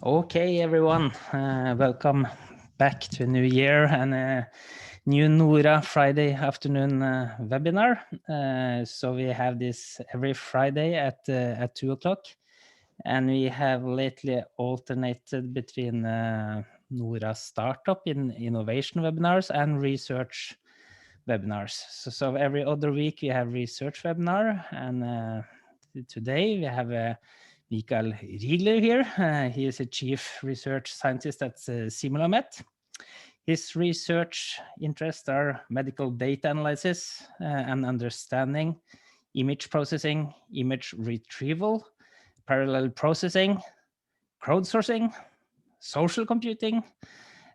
Okay, everyone, welcome back to a new year and a new NORA Friday afternoon webinar. So we have this every Friday at 2 o'clock, and we have lately alternated between NORA Startup in innovation webinars and research webinars. So every other week we have research webinar, and today we have a Michael Riegler here. He is a chief research scientist at Simulamet. His research interests are medical data analysis and understanding, image processing, image retrieval, parallel processing, crowdsourcing, social computing,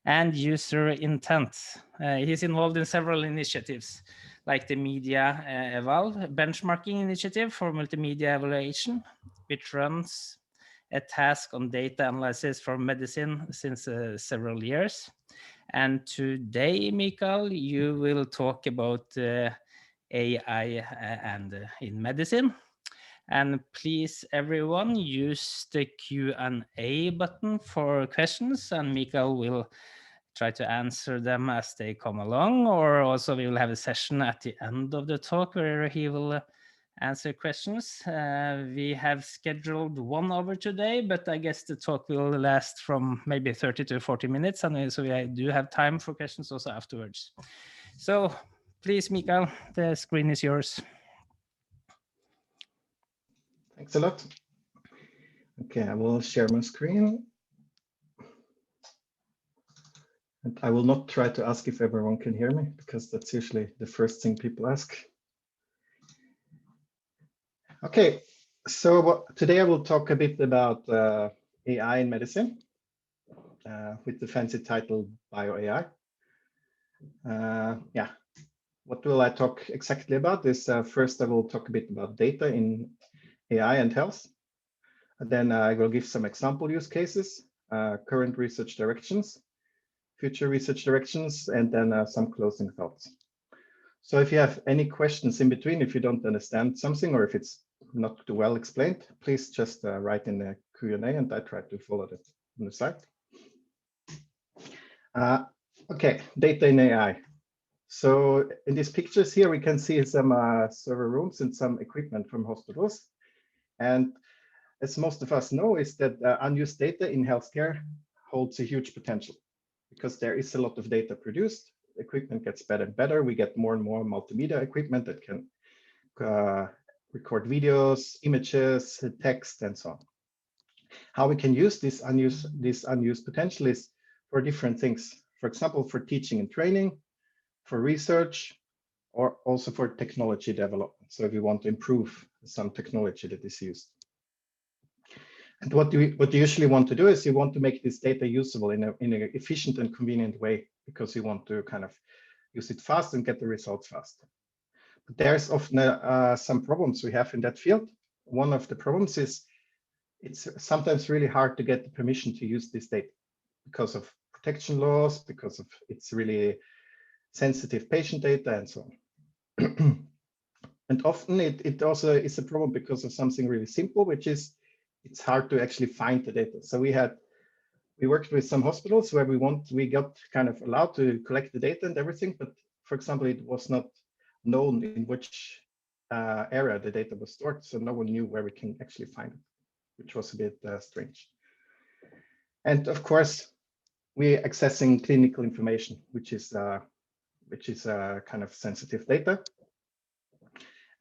and user intent. He's involved in several initiatives, like the Media Eval benchmarking initiative for multimedia evaluation, which runs a task on data analysis for medicine since several years. And today, Michael, you will talk about AI and in medicine. And please, everyone, use the Q&A button for questions, and Michael will try to answer them as they come along, or also we will have a session at the end of the talk where he will answer questions. We have scheduled 1 hour today, but I guess the talk will last from maybe 30 to 40 minutes, and so we do have time for questions also afterwards. So please, Michael, the screen is yours. Thanks a lot. Okay, I will share my screen. And I will not try to ask if everyone can hear me, because that's usually the first thing people ask. Okay, so today I will talk a bit about AI in medicine with the fancy title BioAI. Yeah, what will I talk exactly about? This first I will talk a bit about data in AI and health. And then I will give some example use cases, current research directions, future research directions, and then some closing thoughts. So if you have any questions in between, if you don't understand something or if it's not too well explained, please just write in the Q&A and I try to follow that on the slide. Okay, data in AI. So in these pictures here, we can see some server rooms and some equipment from hospitals. And as most of us know, is that unused data in healthcare holds a huge potential, because there is a lot of data produced. Equipment gets better and better. We get more and more multimedia equipment that can record videos, images, text, and so on. How we can use this unused potential is for different things. For example, for teaching and training, for research, or also for technology development. So if you want to improve some technology that is used. And what you usually want to do is you want to make this data usable in an efficient and convenient way, because you want to kind of use it fast and get the results fast. But there's often some problems we have in that field. One of the problems is it's sometimes really hard to get the permission to use this data because of protection laws, because of it's really sensitive patient data and so on. And often it also is a problem because of something really simple, which is it's hard to actually find the data. So we worked with some hospitals where we got kind of allowed to collect the data and everything, but for example, it was not known in which area the data was stored, so no one knew where we can actually find it, which was a bit strange. And of course, we're accessing clinical information, which is kind of sensitive data,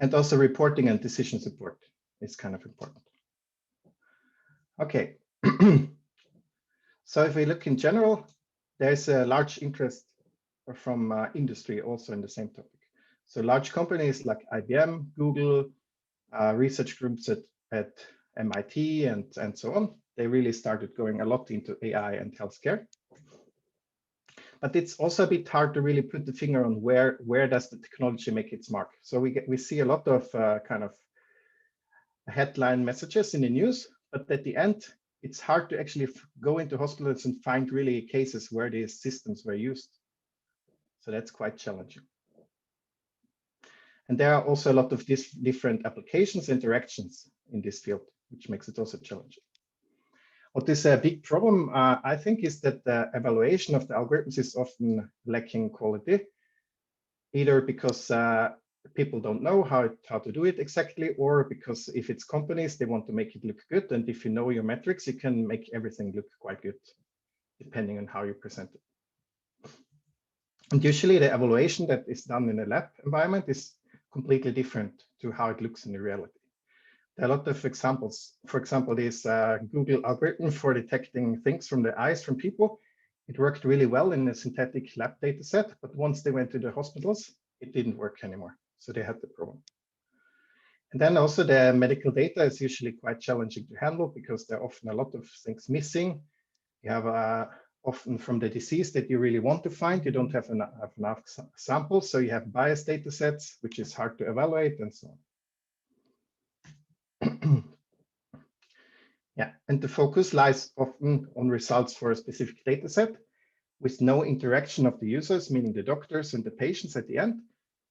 and also reporting and decision support is kind of important. Okay, so if we look in general, there's a large interest from industry also in the same topic. So large companies like IBM, Google, research groups at MIT and so on, they really started going a lot into AI and healthcare. But it's also a bit hard to really put the finger on where does the technology make its mark. So we see a lot of kind of headline messages in the news, but at the end, it's hard to actually go into hospitals and find really cases where these systems were used. So that's quite challenging. And there are also a lot of different applications, interactions in this field, which makes it also challenging. What is a big problem, I think, is that the evaluation of the algorithms is often lacking quality, either because people don't know how to do it exactly, or because if it's companies, they want to make it look good. And if you know your metrics, you can make everything look quite good, depending on how you present it. And usually the evaluation that is done in a lab environment is completely different to how it looks in the reality. There are a lot of examples. For example, this Google algorithm for detecting things from the eyes from people. It worked really well in a synthetic lab data set, but once they went to the hospitals, it didn't work anymore. So they had the problem. And then also the medical data is usually quite challenging to handle because there are often a lot of things missing. You have often from the disease that you really want to find, you don't have enough samples. So you have biased data sets, which is hard to evaluate and so on. Yeah, and the focus lies often on results for a specific data set with no interaction of the users, meaning the doctors and the patients at the end,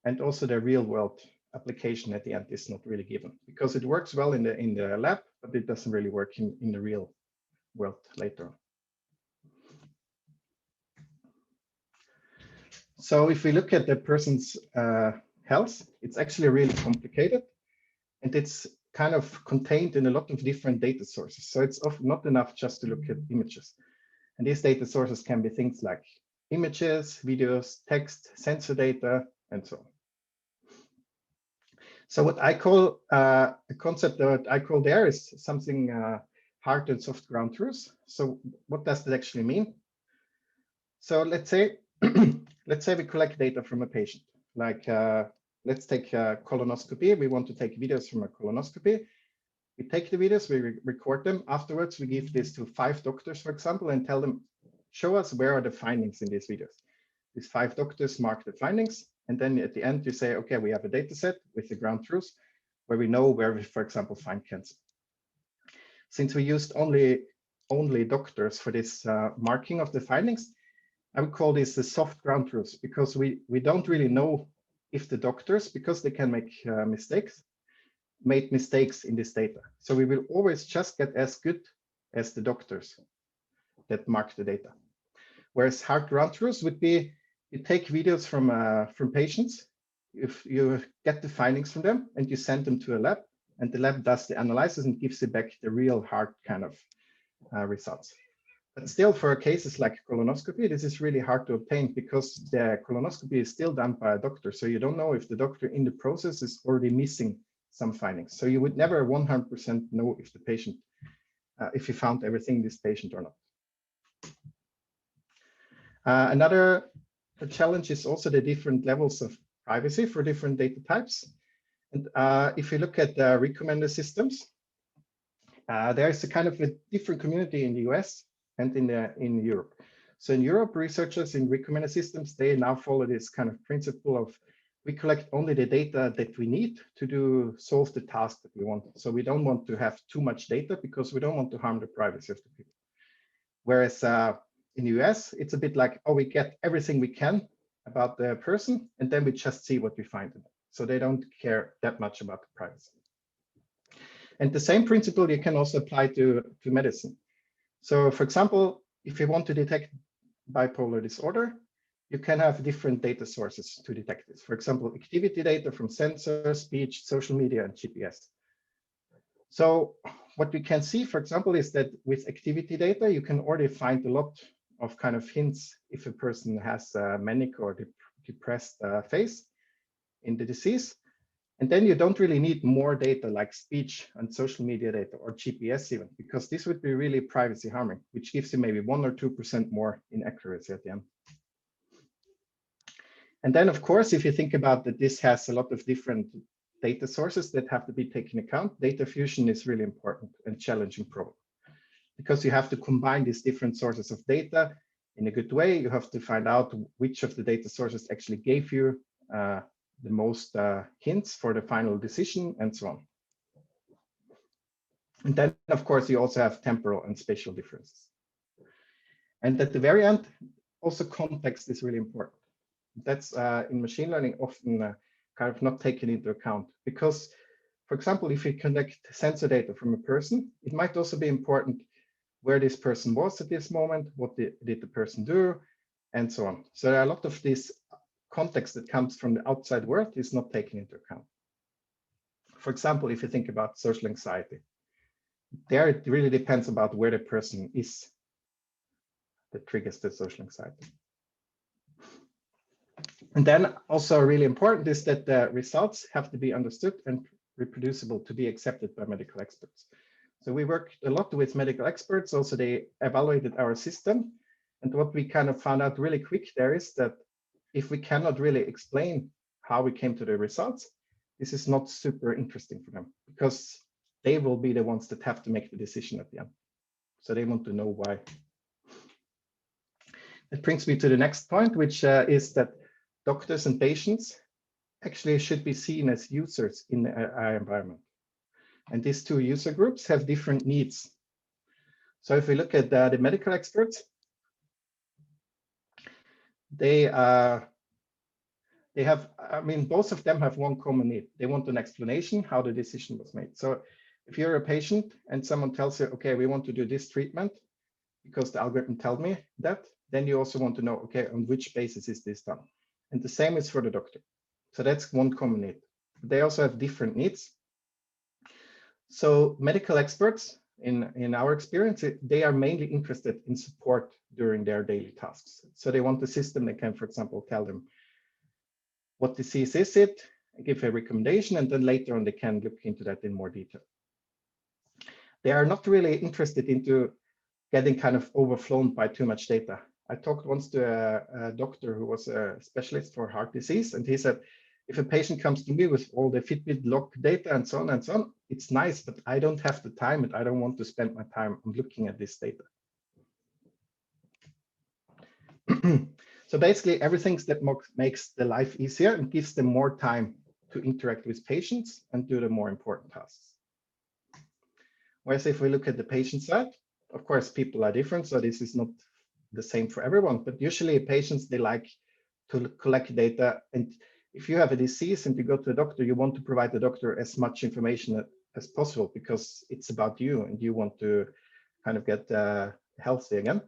and also the real world application at the end is not really given because it works well in the lab, but it doesn't really work in the real world later on. So if we look at the person's health, it's actually really complicated, and it's kind of contained in a lot of different data sources. So it's often not enough just to look at images. And these data sources can be things like images, videos, text, sensor data, and so on. So what I call a concept that I call there is something hard and soft ground truths. So what does that actually mean? So let's say we collect data from a patient, like let's take a colonoscopy. We want to take videos from a colonoscopy. We take the videos, we record them. Afterwards, we give this to 5 doctors, for example, and tell them, show us where are the findings in these videos. These 5 doctors mark the findings. And then at the end, you say, okay, we have a data set with the ground truths where we know where we, for example, find cancer. Since we used only doctors for this marking of the findings, I would call this the soft ground truths because we don't really know if the doctors, because they can make mistakes, made mistakes in this data. So we will always just get as good as the doctors that mark the data. Whereas hard ground truths would be, you take videos from patients, if you get the findings from them and you send them to a lab, and the lab does the analysis and gives you back the real hard kind of results. But still, for cases like colonoscopy, this is really hard to obtain because the colonoscopy is still done by a doctor. So you don't know if the doctor in the process is already missing some findings. So you would never 100% know if the patient, if you found everything in this patient or not. Another challenge is also the different levels of privacy for different data types. And if you look at the recommender systems, there is a kind of a different community in the US and in Europe. So in Europe, researchers in recommender systems, they now follow this kind of principle of we collect only the data that we need to solve the task that we want. So we don't want to have too much data because we don't want to harm the privacy of the people. Whereas in the US, it's a bit like, oh, we get everything we can about the person, and then we just see what we find in it. So they don't care that much about the privacy. And the same principle you can also apply to medicine. So for example, if you want to detect bipolar disorder, you can have different data sources to detect this. For example, activity data from sensors, speech, social media, and GPS. So what we can see, for example, is that with activity data, you can already find a lot of kind of hints if a person has a manic or depressed phase in the disease. And then you don't really need more data like speech and social media data or GPS even, because this would be really privacy harming, which gives you maybe 1 or 2% more in accuracy at the end. And then, of course, if you think about that, this has a lot of different data sources that have to be taken into account. Data fusion is really important and challenging problem because you have to combine these different sources of data in a good way. You have to find out which of the data sources actually gave you the most hints for the final decision and so on. And then, of course, you also have temporal and spatial differences. And at the very end, also context is really important. That's in machine learning often kind of not taken into account because, for example, if you collect sensor data from a person, it might also be important where this person was at this moment, what did the person do, and so on. So there are a lot of this context that comes from the outside world is not taken into account. For example, if you think about social anxiety, there it really depends about where the person is that triggers the social anxiety. And then also really important is that the results have to be understood and reproducible to be accepted by medical experts. So we worked a lot with medical experts. Also, they evaluated our system. And what we kind of found out really quick there is that if we cannot really explain how we came to the results, this is not super interesting for them because they will be the ones that have to make the decision at the end. So they want to know why. It brings me to the next point, which is that doctors and patients actually should be seen as users in the AI environment. And these two user groups have different needs. So if we look at the medical experts, they have, I mean, both of them have one common need. They want an explanation how the decision was made. So if you're a patient and someone tells you, okay, we want to do this treatment because the algorithm tells me that, then you also want to know, okay, on which basis is this done? And the same is for the doctor. So that's one common need. They also have different needs. So medical experts, in our experience, they are mainly interested in support during their daily tasks. So they want a system that can, for example, tell them what disease is it, give a recommendation, and then later on they can look into that in more detail. They are not really interested into getting kind of overflown by too much data. I talked once to a doctor who was a specialist for heart disease, and he said, if a patient comes to me with all the Fitbit log data and so on, it's nice, but I don't have the time and I don't want to spend my time on looking at this data. So basically everything that makes the life easier and gives them more time to interact with patients and do the more important tasks. Whereas if we look at the patient side, of course, people are different, so this is not the same for everyone, but usually patients, they like to collect data. And if you have a disease and you go to a doctor, you want to provide the doctor as much information as possible because it's about you and you want to kind of get healthy again.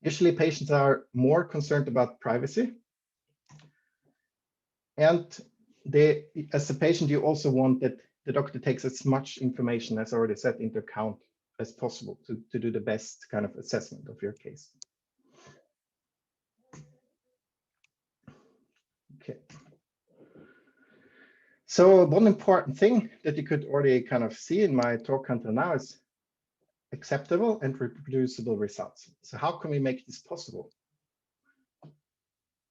Usually patients are more concerned about privacy. And as a patient, you also want that the doctor takes as much information, as already said, into account as possible to do the best kind of assessment of your case. Okay. So one important thing that you could already kind of see in my talk until now is acceptable and reproducible results. So how can we make this possible?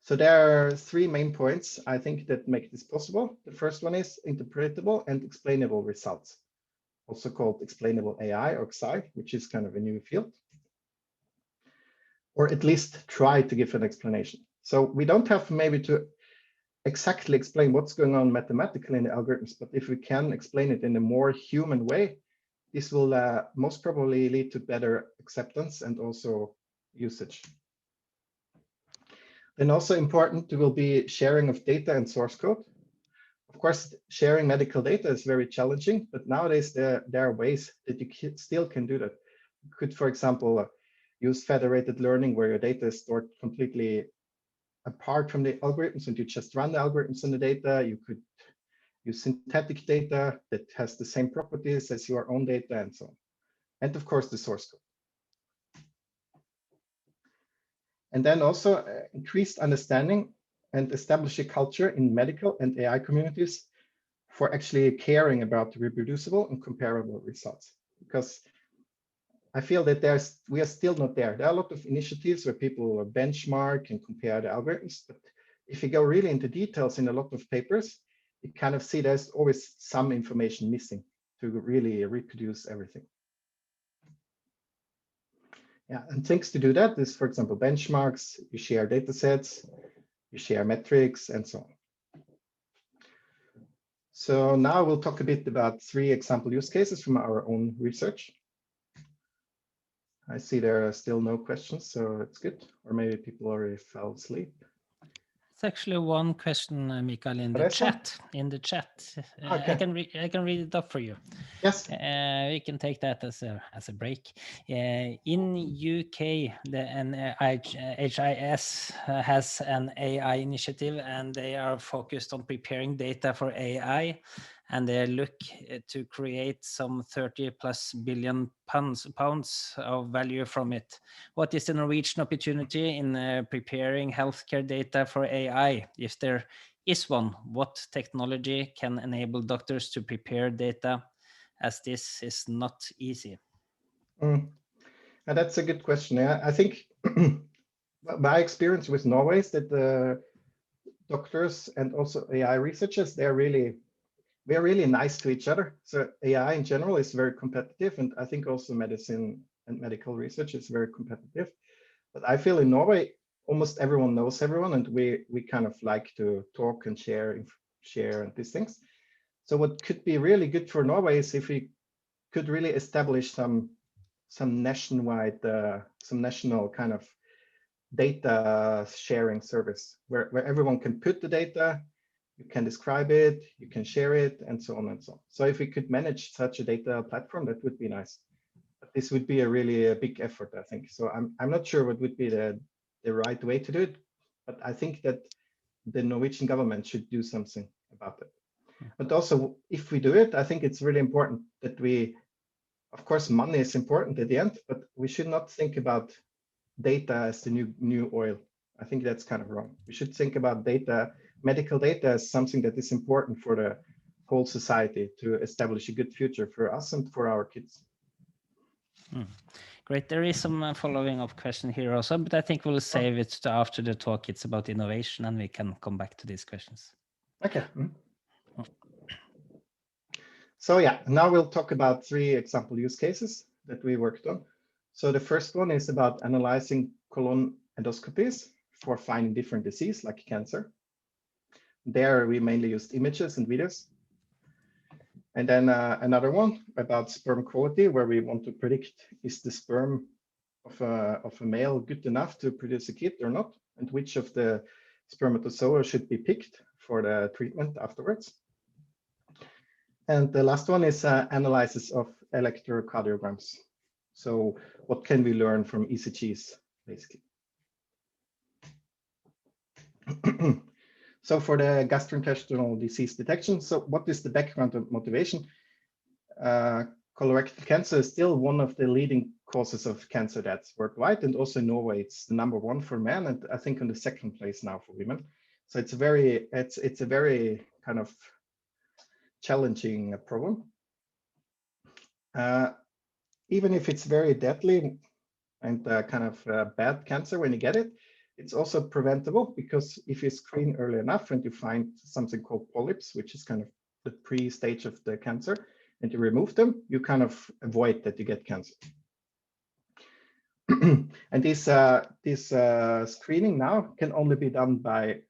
So there are three main points, I think, that make this possible. The first one is interpretable and explainable results, also called explainable AI or XI, which is kind of a new field, or at least try to give an explanation. So we don't have maybe to exactly explain what's going on mathematically in the algorithms, but if we can explain it in a more human way, this will most probably lead to better acceptance and also usage. Then also important will be sharing of data and source code. Of course, sharing medical data is very challenging, but nowadays there are ways that you still can do that. You could, for example, use federated learning where your data is stored completely apart from the algorithms and you just run the algorithms on the data. You could use synthetic data that has the same properties as your own data and so on. And of course, the source code. And then also increased understanding and establish a culture in medical and AI communities for actually caring about reproducible and comparable results. Because I feel that we are still not there. There are a lot of initiatives where people benchmark and compare the algorithms, but if you go really into details in a lot of papers, you kind of see there's always some information missing to really reproduce everything. Yeah, and things to do that is, for example, benchmarks, you share data sets, you share metrics, and so on. So now we'll talk a bit about 3 example use cases from our own research. I see there are still no questions, so it's good. Or maybe people already fell asleep. It's actually one question, Michael, in the chat. Okay. I can read it up for you. Yes. We can take that as a break. In UK, the NHIS has an AI initiative, and they are focused on preparing data for AI, and they look to create some 30+ billion pounds of value from it. What is the Norwegian opportunity in preparing healthcare data for AI? If there is one, what technology can enable doctors to prepare data, as this is not easy? And that's a good question. Yeah, I think my experience with Norway is that the doctors and also AI researchers, they're really nice to each other. So AI in general is very competitive, and I think also medicine and medical research is very competitive. But I feel in Norway, almost everyone knows everyone, and we kind of like to talk and share and these things. So what could be really good for Norway is if we could really establish some nationwide, some national kind of data sharing service where everyone can put the data, you can describe it, you can share it, and so on and so on. So if we could manage such a data platform, that would be nice. But this would be a big effort, I think. So I'm not sure what would be the right way to do it, but I think that the Norwegian government should do something about it. But also, if we do it, I think it's really important that we, of course, money is important at the end, but we should not think about data as the new oil. I think that's kind of wrong. We should think about data, medical data, as something that is important for the whole society to establish a good future for us and for our kids. Great. There is some following up question here also, but I think we'll save it to after the talk. It's about innovation, and we can come back to these questions. Okay. So yeah, now we'll talk about 3 example use cases that we worked on. So the first one is about analyzing colon endoscopies for finding different disease like cancer. There we mainly used images and videos. And then another one about sperm quality, where we want to predict is the sperm of a male good enough to produce a kid or not, and which of the spermatozoa should be picked for the treatment afterwards. And the last one is analysis of electrocardiograms. So what can we learn from ECGs, basically? So for the gastrointestinal disease detection, so what is the background of motivation? Colorectal cancer is still one of the leading causes of cancer deaths worldwide, and also in Norway, it's the #1 for men, and I think on the 2nd place now for women. So it's a very kind of challenging problem. Even if it's very deadly and kind of bad cancer when you get it, it's also preventable, because if you screen early enough and you find something called polyps, which is kind of the pre-stage of the cancer, and you remove them, you kind of avoid that you get cancer. And this screening now can only be done by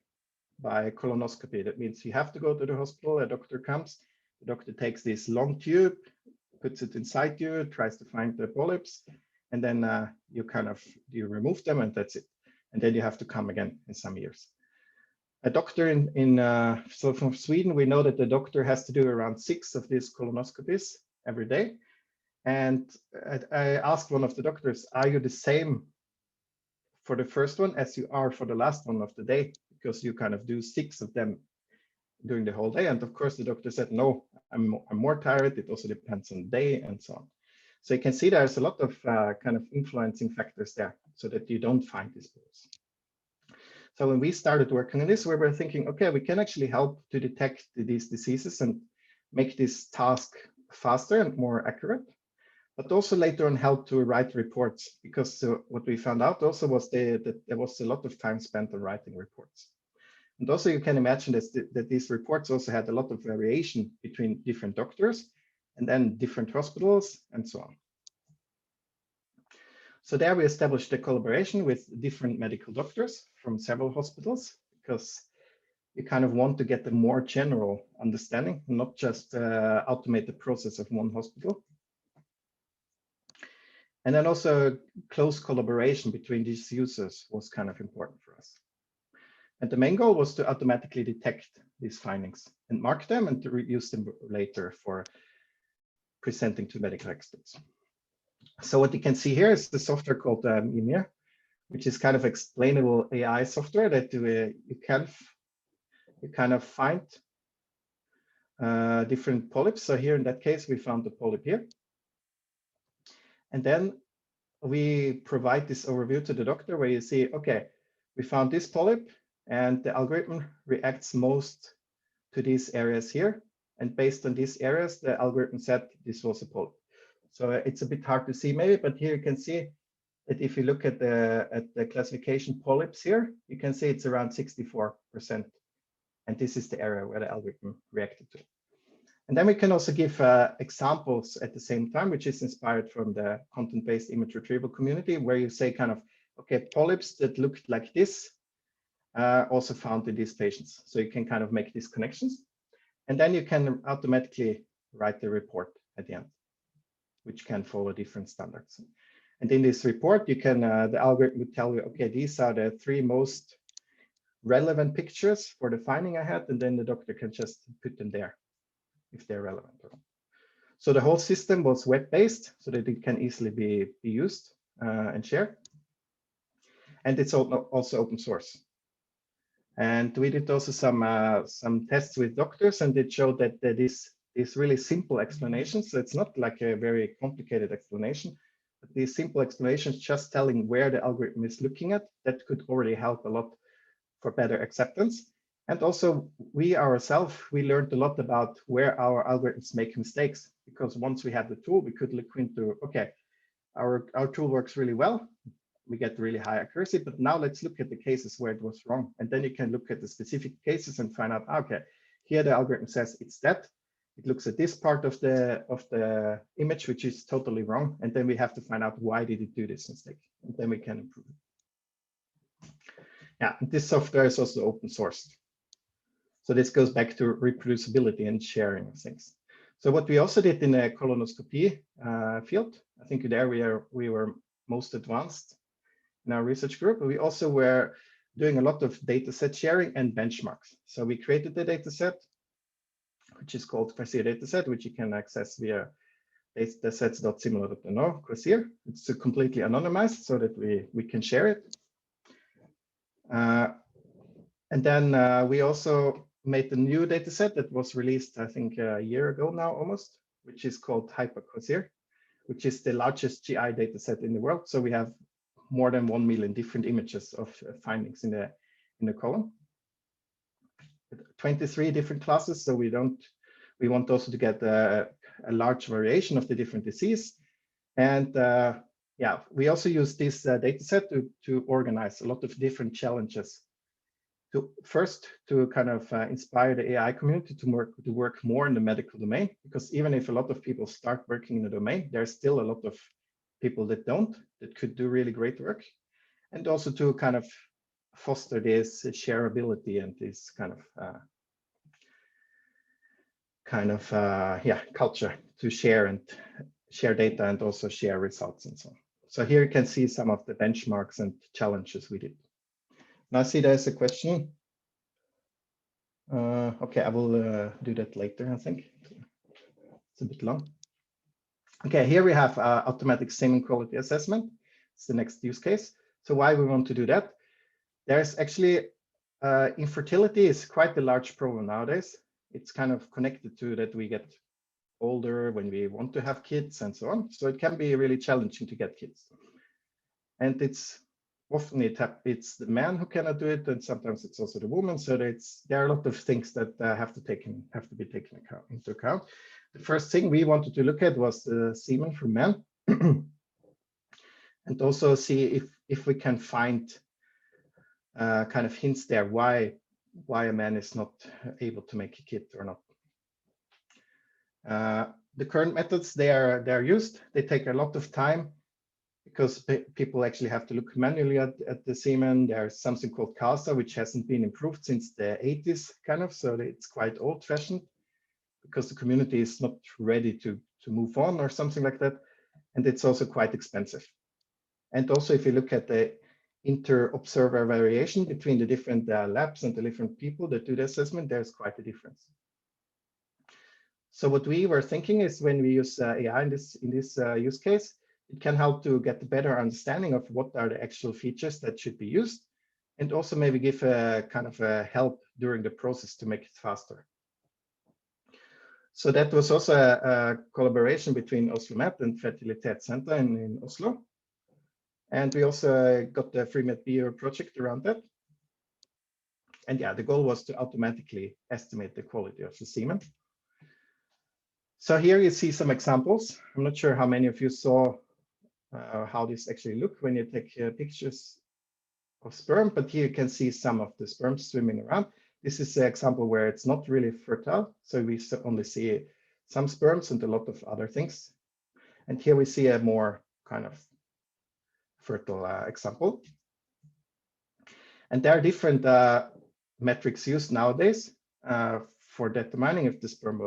colonoscopy. That means you have to go to the hospital, a doctor comes, the doctor takes this long tube, puts it inside you, tries to find the polyps, and then you remove them, and that's it. And then you have to come again in some years. A doctor so from Sweden, we know that the doctor has to do around 6 of these colonoscopies every day. And I asked one of the doctors, are you the same for the first one as you are for the last one of the day? Because you kind of do 6 of them during the whole day. And of course, the doctor said, no, I'm more tired. It also depends on the day and so on. So you can see there's a lot of kind of influencing factors there, so that you don't find these polyps. So when we started working on this, we were thinking, okay, we can actually help to detect these diseases and make this task faster and more accurate, but also later on help to write reports, because what we found out also was that there was a lot of time spent on writing reports. And also you can imagine that these reports also had a lot of variation between different doctors and then different hospitals and so on. So there we established a collaboration with different medical doctors from several hospitals, because you kind of want to get a more general understanding, not just automate the process of one hospital. And then also close collaboration between these users was kind of important for us. And the main goal was to automatically detect these findings and mark them and to reuse them later for presenting to medical experts. So what you can see here is the software called Mimir, which is kind of explainable AI software that you kind of find different polyps. So here in that case, we found the polyp here. And then we provide this overview to the doctor where you see, okay, we found this polyp and the algorithm reacts most to these areas here. And based on these areas, the algorithm said this was a polyp. So it's a bit hard to see maybe, but here you can see that if you look at the classification polyps here, you can see it's around 64%. And this is the area where the algorithm reacted to. And then we can also give examples at the same time, which is inspired from the content-based image retrieval community, where you say kind of, okay, polyps that looked like this also found in these patients. So you can kind of make these connections. And then you can automatically write the report at the end, which can follow different standards. And in this report, you can, the algorithm would tell you, okay, these are the 3 most relevant pictures for the finding I had, and then the doctor can just put them there if they're relevant. So the whole system was web-based so that it can easily be used and shared. And it's also open source. And we did also some tests with doctors, and it showed that these really simple explanations, so it's not like a very complicated explanation, but these simple explanations just telling where the algorithm is looking at, that could already help a lot for better acceptance. And also we ourselves, we learned a lot about where our algorithms make mistakes, because once we had the tool, we could look into, okay, our tool works really well. We get really high accuracy, but now let's look at the cases where it was wrong. And then you can look at the specific cases and find out, okay, here the algorithm says it's that. It looks at this part of the image, which is totally wrong. And then we have to find out why did it do this mistake? And then we can improve it. Yeah, this software is also open source. So this goes back to reproducibility and sharing of things. So what we also did in the colonoscopy field, I think there we were most advanced in our research group. We also were doing a lot of data set sharing and benchmarks. So we created the data set, which is called Quasir dataset, which you can access via datasets.similar.no Quasir. It's completely anonymized so that we can share it. And then we also made a new dataset that was released, I think, a year ago now almost, which is called HyperQuasir, which is the largest GI dataset in the world. So we have more than 1 million different images of findings in the column. 23 different classes, so we want also to get a large variation of the different disease. And yeah, we also use this data set to organize a lot of different challenges. First, to kind of inspire the AI community to work more in the medical domain, because even if a lot of people start working in the domain, there's still a lot of people that could do really great work. And also to kind of foster this shareability and this kind of culture to share data and also share results and so on. So here you can see some of the benchmarks and challenges we did. Now I see there's a question. Okay, I will do that later, I think. It's a bit long. Okay, here we have automatic semen quality assessment. It's the next use case. So why we want to do that? There's actually infertility is quite a large problem nowadays. It's kind of connected to that we get older when we want to have kids and so on. So it can be really challenging to get kids. And it's often it's the man who cannot do it, and sometimes it's also the woman. So there are a lot of things that have to be taken into account. The first thing we wanted to look at was the semen from men, and also see if we can find kind of hints there why a man is not able to make a kid or not. The current methods they are used. They take a lot of time because people actually have to look manually at the semen. There's something called CASA, which hasn't been improved since the 80s, kind of. So it's quite old-fashioned because the community is not ready to move on or something like that. And it's also quite expensive. And also, if you look at the inter-observer variation between the different labs and the different people that do the assessment, there's quite a difference. So what we were thinking is when we use AI in this use case, it can help to get a better understanding of what are the actual features that should be used, and also maybe give a kind of a help during the process to make it faster. So that was also a collaboration between OsloMet and Fertilitetscenter in Oslo. And we also got the FreeMet Bio project around that. And yeah, the goal was to automatically estimate the quality of the semen. So here you see some examples. I'm not sure how many of you saw how this actually look when you take pictures of sperm, but here you can see some of the sperm swimming around. This is an example where it's not really fertile, so we only see some sperms and a lot of other things. And here we see a more kind of fertile example. And there are different metrics used nowadays for determining if the sperm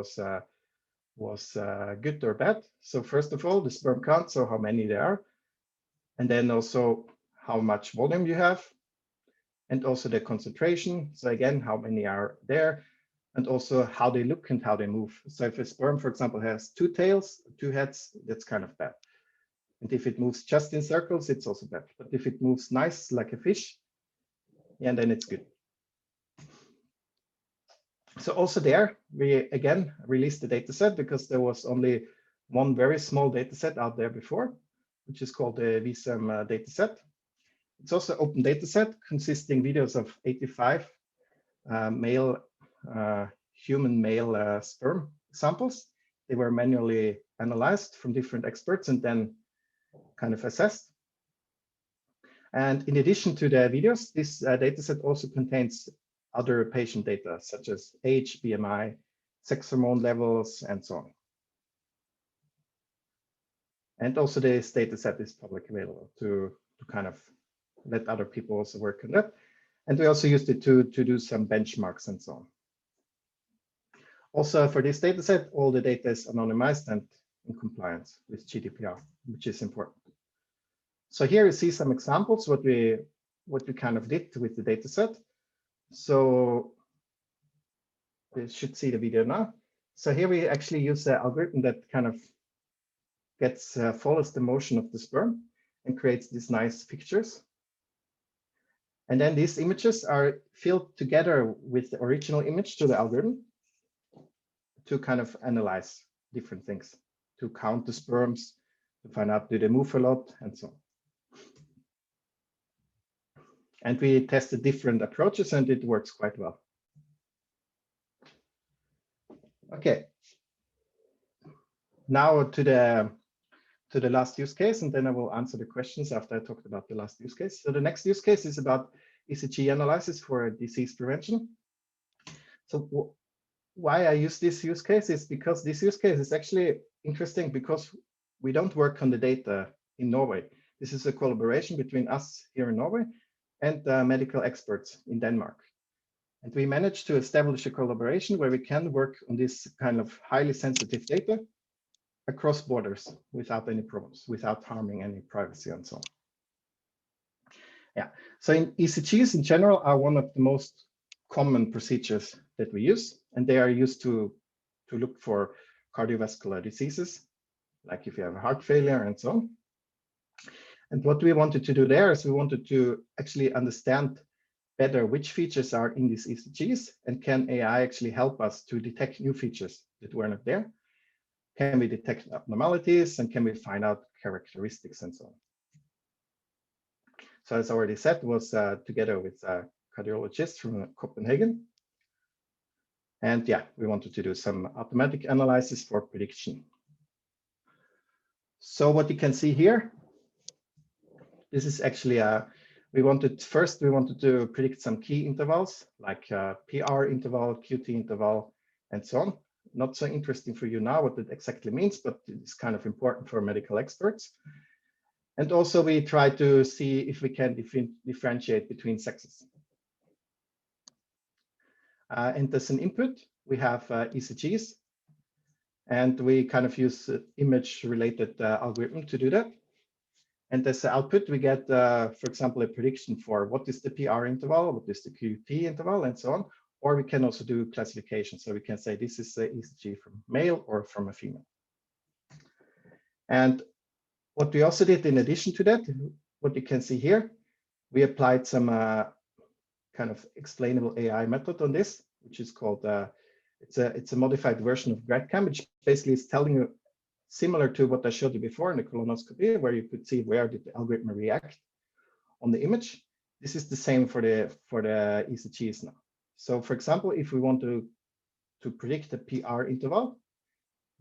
was good or bad. So first of all, the sperm count, so how many there are, and then also how much volume you have, and also the concentration. So again, how many are there, and also how they look and how they move. So if a sperm, for example, has 2 tails, 2 heads, that's kind of bad. And if it moves just in circles, it's also bad. But if it moves nice like a fish, yeah, then it's good. So also there, we again released the data set because there was only one very small data set out there before, which is called the VSEM data set. It's also an open data set consisting videos of 85 human male sperm samples. They were manually analyzed from different experts and then kind of assessed. And in addition to the videos, this data set also contains other patient data, such as age, BMI, sex hormone levels, and so on. And also this data set is public available to kind of let other people also work on that. And we also used it to do some benchmarks and so on. Also for this data set, all the data is anonymized and in compliance with GDPR, which is important. So here you see some examples what we kind of did with the data set. So we should see the video now. So here we actually use an algorithm that kind of follows the motion of the sperm and creates these nice pictures. And then these images are filled together with the original image to the algorithm to kind of analyze different things, to count the sperms, to find out do they move a lot, and so on. And we tested different approaches and it works quite well. Okay. Now to the last use case, and then I will answer the questions after I talked about the last use case. So the next use case is about ECG analysis for disease prevention. So why I use this use case is because this use case is actually interesting because we don't work on the data in Norway. This is a collaboration between us here in Norway and medical experts in Denmark. And we managed to establish a collaboration where we can work on this kind of highly sensitive data across borders without any problems, without harming any privacy and so on. Yeah, so ECGs in general are one of the most common procedures that we use, and they are used to look for cardiovascular diseases, like if you have a heart failure and so on. And what we wanted to do there is we wanted to actually understand better which features are in these ECGs, and can AI actually help us to detect new features that were not there? Can we detect abnormalities, and can we find out characteristics and so on? So as I already said, was together with a cardiologist from Copenhagen. And yeah, we wanted to do some automatic analysis for prediction. So what you can see here, this is actually we wanted to predict some key intervals like PR interval, QT interval, and so on. Not so interesting for you now what it exactly means, but it's kind of important for medical experts. And also we try to see if we can differentiate between sexes. And as an input, we have ECGs, and we kind of use image-related algorithm to do that. And as the output, we get, for example, a prediction for what is the PR interval, what is the QT interval, and so on. Or we can also do classification. So we can say this is the ECG from male or from a female. And what we also did in addition to that, what you can see here, we applied some kind of explainable AI method on this, which is called, it's a modified version of GradCam, which basically is telling you, similar to what I showed you before in the colonoscopy, where you could see where did the algorithm react on the image. This is the same for the ECGs now. So for example, if we want to predict the PR interval,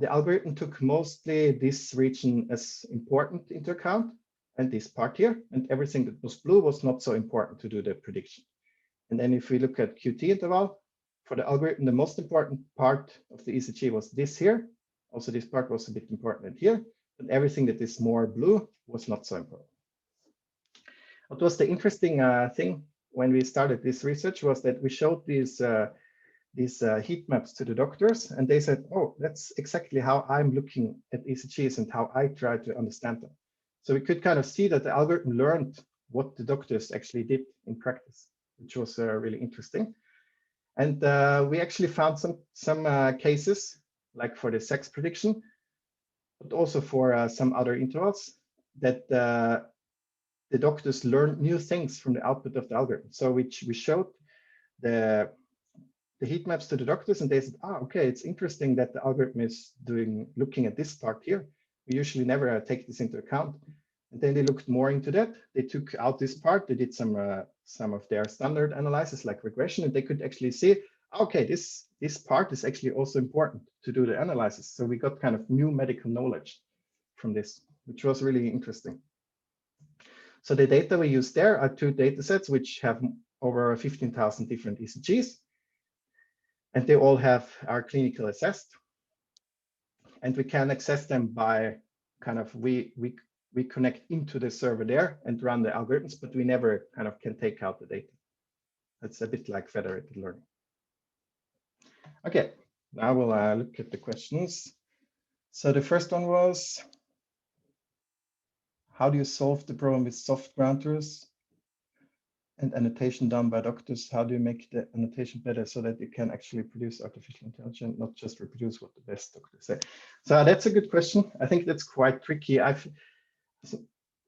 the algorithm took mostly this region as important into account, and this part here, and everything that was blue was not so important to do the prediction. And then if we look at QT interval, for the algorithm, the most important part of the ECG was this here. Also, this part was a bit important here, but everything that is more blue was not so important. What was the interesting thing when we started this research was that we showed these heat maps to the doctors, and they said, oh, that's exactly how I'm looking at ECGs and how I try to understand them. So we could kind of see that the algorithm learned what the doctors actually did in practice, which was really interesting. And we actually found some cases, like for the sex prediction, but also for some other intervals, that the doctors learned new things from the output of the algorithm. So we showed the heat maps to the doctors, and they said, okay, it's interesting that the algorithm is looking at this part here. We usually never take this into account. And then they looked more into that. They took out this part. They did some of their standard analysis, like regression, and they could actually see, okay, this part is actually also important to do the analysis. So we got kind of new medical knowledge from this, which was really interesting. So the data we use there are two data sets which have over 15,000 different ECGs, and they all are clinical assessed. And we can access them by kind of, we connect into the server there and run the algorithms, but we never kind of can take out the data. It's a bit like federated learning. Okay, now we'll look at the questions. So the first one was, how do you solve the problem with soft ground truths and annotation done by doctors? How do you make the annotation better so that you can actually produce artificial intelligence, not just reproduce what the best doctors say? So that's a good question. I think that's quite tricky.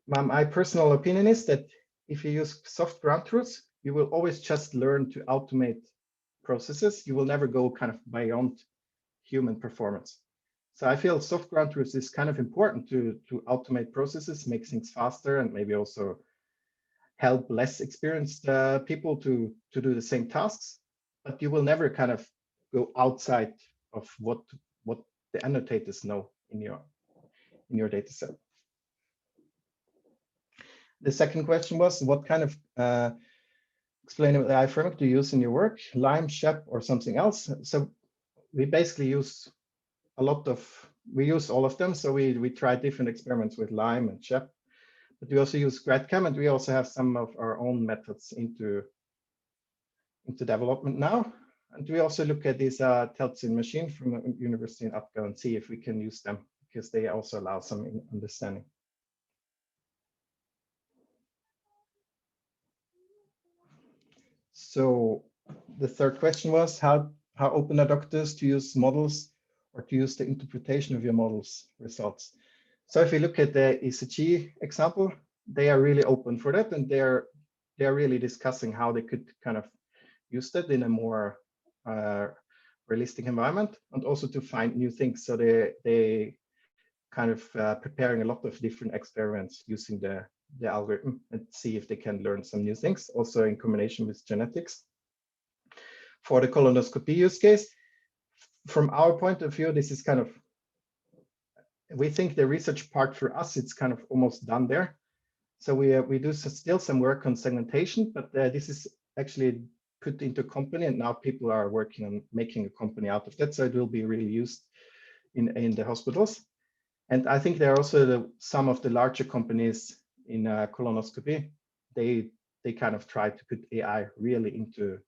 My personal opinion is that if you use soft ground truths, you will always just learn to automate processes. You will never go kind of beyond human performance. So I feel soft ground truths is kind of important to automate processes, make things faster, and maybe also help less experienced people to do the same tasks. But you will never kind of go outside of what the annotators know in your data set. The second question was, what kind of explainable AI framework do you use in your work? Lime, Shep, or something else? So we basically use we use all of them. So we try different experiments with Lime and Shep, but we also use GradCam, and we also have some of our own methods into development now. And we also look at these Teltzin machines from the university in Upco and see if we can use them, because they also allow some understanding. So the third question was, how open are doctors to use models or to use the interpretation of your models results? So if we look at the ECG example, they are really open for that, and they're really discussing how they could kind of use that in a more realistic environment, and also to find new things. So they kind of preparing a lot of different experiments using the algorithm and see if they can learn some new things, also in combination with genetics. For the colonoscopy use case, from our point of view, this is kind of, we think the research part for us, it's kind of almost done there. So we do still some work on segmentation, but this is actually put into a company, and now people are working on making a company out of that. So it will be really used in the hospitals. And I think there are also some of the larger companies in colonoscopy, they kind of try to put AI really into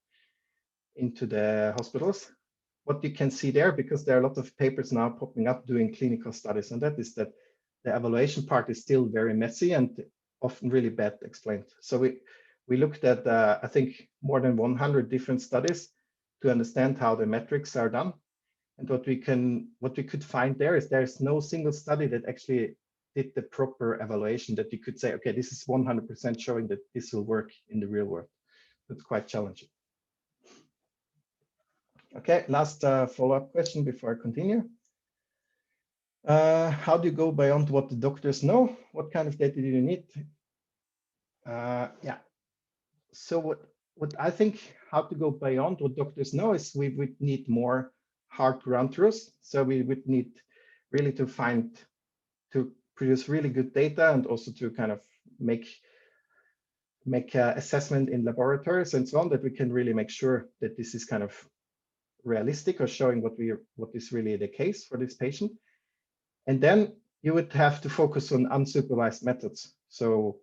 the hospitals. What you can see there, because there are a lot of papers now popping up doing clinical studies, and that is that the evaluation part is still very messy and often really bad explained. So we looked at, I think, more than 100 different studies to understand how the metrics are done. And what we could find there's no single study that actually did the proper evaluation that you could say, okay, this is 100% showing that this will work in the real world. It's quite challenging. Okay, last follow-up question before I continue. How do you go beyond what the doctors know? What kind of data do you need? Yeah. So what I think how to go beyond what doctors know is we would need more hard ground truths. So we would need really to produce really good data and also to kind of make assessment in laboratories and so on, that we can really make sure that this is kind of realistic or showing what is really the case for this patient. And then you would have to focus on unsupervised methods. So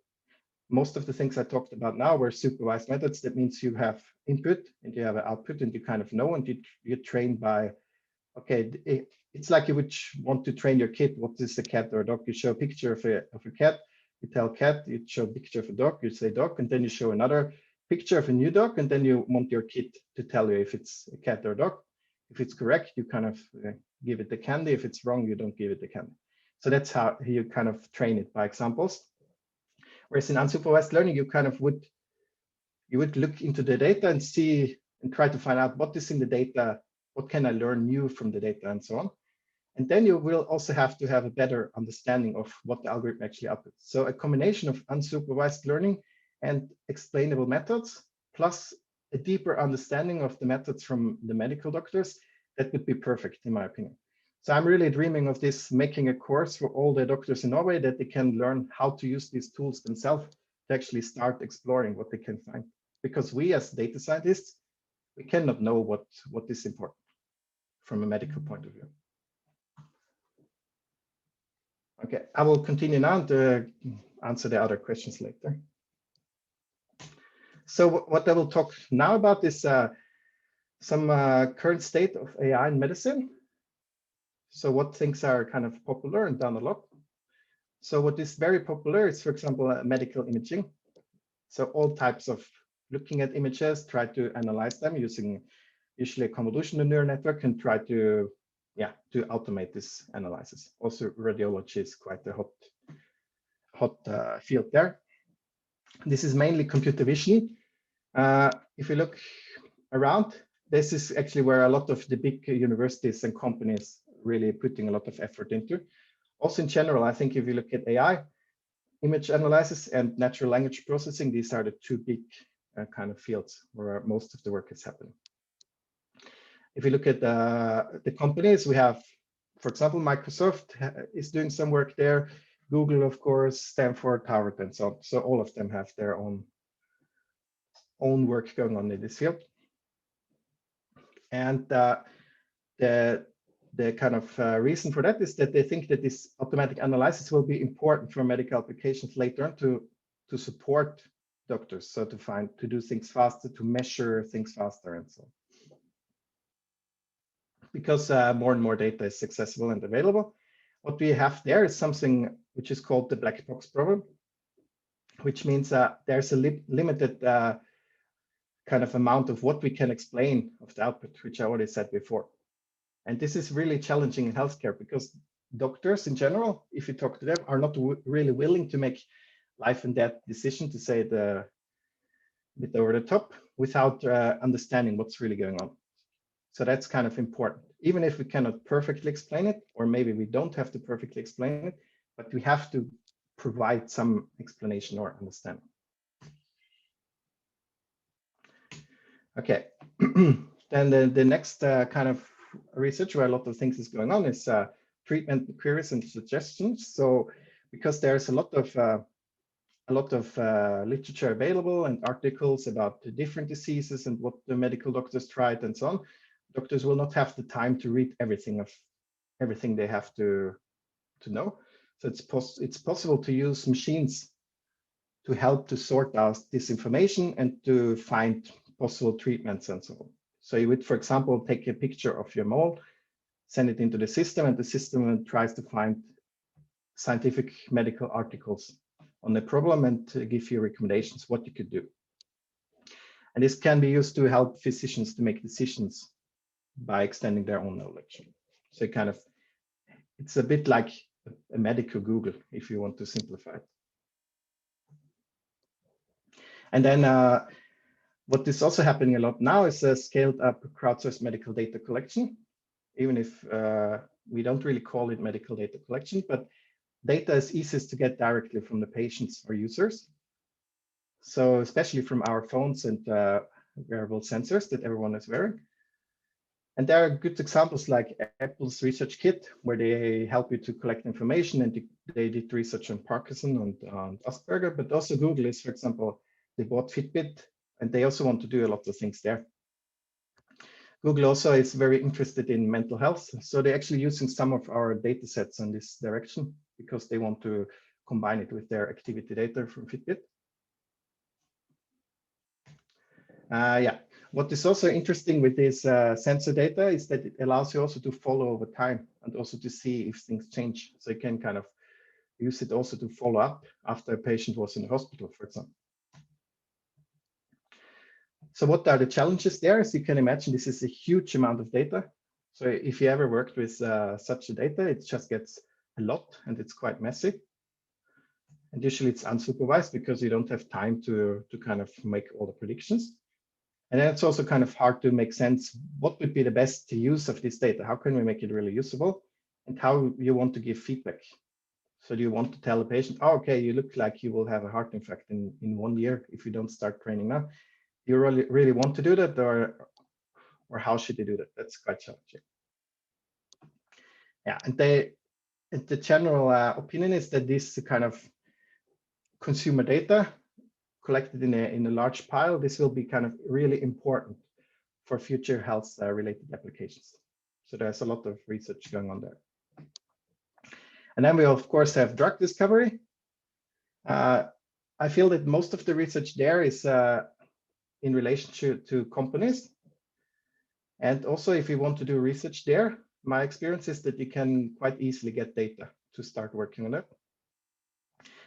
most of the things I talked about now were supervised methods. That means you have input and you have an output and you kind of know, and you train by, okay, it's like you would want to train your kid. What is a cat or a dog? You show a picture of a cat, you tell cat, you show a picture of a dog, you say dog, and then you show another picture of a new dog, and then you want your kid to tell you if it's a cat or a dog. If it's correct, you kind of give it the candy. If it's wrong, you don't give it the candy. So that's how you kind of train it by examples. Whereas in unsupervised learning, you kind of would look into the data and see and try to find out what is in the data, what can I learn new from the data, and so on. And then you will also have to have a better understanding of what the algorithm actually outputs. So a combination of unsupervised learning and explainable methods, plus a deeper understanding of the methods from the medical doctors, that would be perfect in my opinion. So I'm really dreaming of this, making a course for all the doctors in Norway that they can learn how to use these tools themselves to actually start exploring what they can find. Because we as data scientists, we cannot know what is important from a medical point of view. Okay, I will continue now to answer the other questions later. So what I will talk now about is some current state of AI in medicine. So what things are kind of popular and done a lot. So what is very popular is, for example, medical imaging. So all types of looking at images, try to analyze them using usually a convolutional neural network and try to automate this analysis. Also radiology is quite a hot field there. This is mainly computer vision. If you look around, this is actually where a lot of the big universities and companies really putting a lot of effort into. Also in general, I think if you look at AI, image analysis and natural language processing, these are the two big kind of fields where most of the work is happening. If you look at the companies, we have, for example, Microsoft is doing some work there, Google, of course, Stanford, Harvard, and so on. So all of them have their own work going on in this field. And the kind of reason for that is that they think that this automatic analysis will be important for medical applications later on to support doctors. So to do things faster, to measure things faster, and so on. Because more and more data is accessible and available, what we have there is something which is called the black box problem, which means there's a limited kind of amount of what we can explain of the output, which I already said before. And this is really challenging in healthcare because doctors in general, if you talk to them, are not really willing to make life and death decision, to say it a bit over the top, without understanding what's really going on. So that's kind of important, even if we cannot perfectly explain it, or maybe we don't have to perfectly explain it, but we have to provide some explanation or understanding. Okay, then the next kind of research where a lot of things is going on is treatment queries and suggestions. So because there's a lot of literature available and articles about the different diseases and what the medical doctors tried and so on, doctors will not have the time to read everything they have to know. So it's possible to use machines to help to sort out this information and to find possible treatments and so on. So you would, for example, take a picture of your mole, send it into the system, and the system tries to find scientific medical articles on the problem and to give you recommendations what you could do. And this can be used to help physicians to make decisions by extending their own knowledge. So it's a bit like a medical Google, if you want to simplify it. And then what is also happening a lot now is a scaled up crowdsourced medical data collection, even if we don't really call it medical data collection, but data is easiest to get directly from the patients or users. So especially from our phones and wearable sensors that everyone is wearing. And there are good examples like Apple's Research Kit, where they help you to collect information, and they did research on Parkinson and Asperger, but also Google is, for example, they bought Fitbit, and they also want to do a lot of things there. Google also is very interested in mental health, so they're actually using some of our data sets in this direction because they want to combine it with their activity data from Fitbit. Yeah, what is also interesting with this sensor data is that it allows you also to follow over time and also to see if things change. So you can kind of use it also to follow up after a patient was in the hospital, for example. So what are the challenges there? As you can imagine, this is a huge amount of data. So if you ever worked with such a data, it just gets a lot and it's quite messy. And usually it's unsupervised because you don't have time to kind of make all the predictions. And then it's also kind of hard to make sense. What would be the best use of this data? How can we make it really usable? And how you want to give feedback? So do you want to tell a patient, oh, okay, you look like you will have a heart infarct in 1 year if you don't start training now? Do you really want to do that, or how should you do that? That's quite challenging. Yeah, and the general opinion is that this kind of consumer data collected in a large pile, this will be kind of really important for future health related applications. So there's a lot of research going on there. And then we of course have drug discovery. I feel that most of the research there is in relation to companies. And also if you want to do research there, my experience is that you can quite easily get data to start working on it.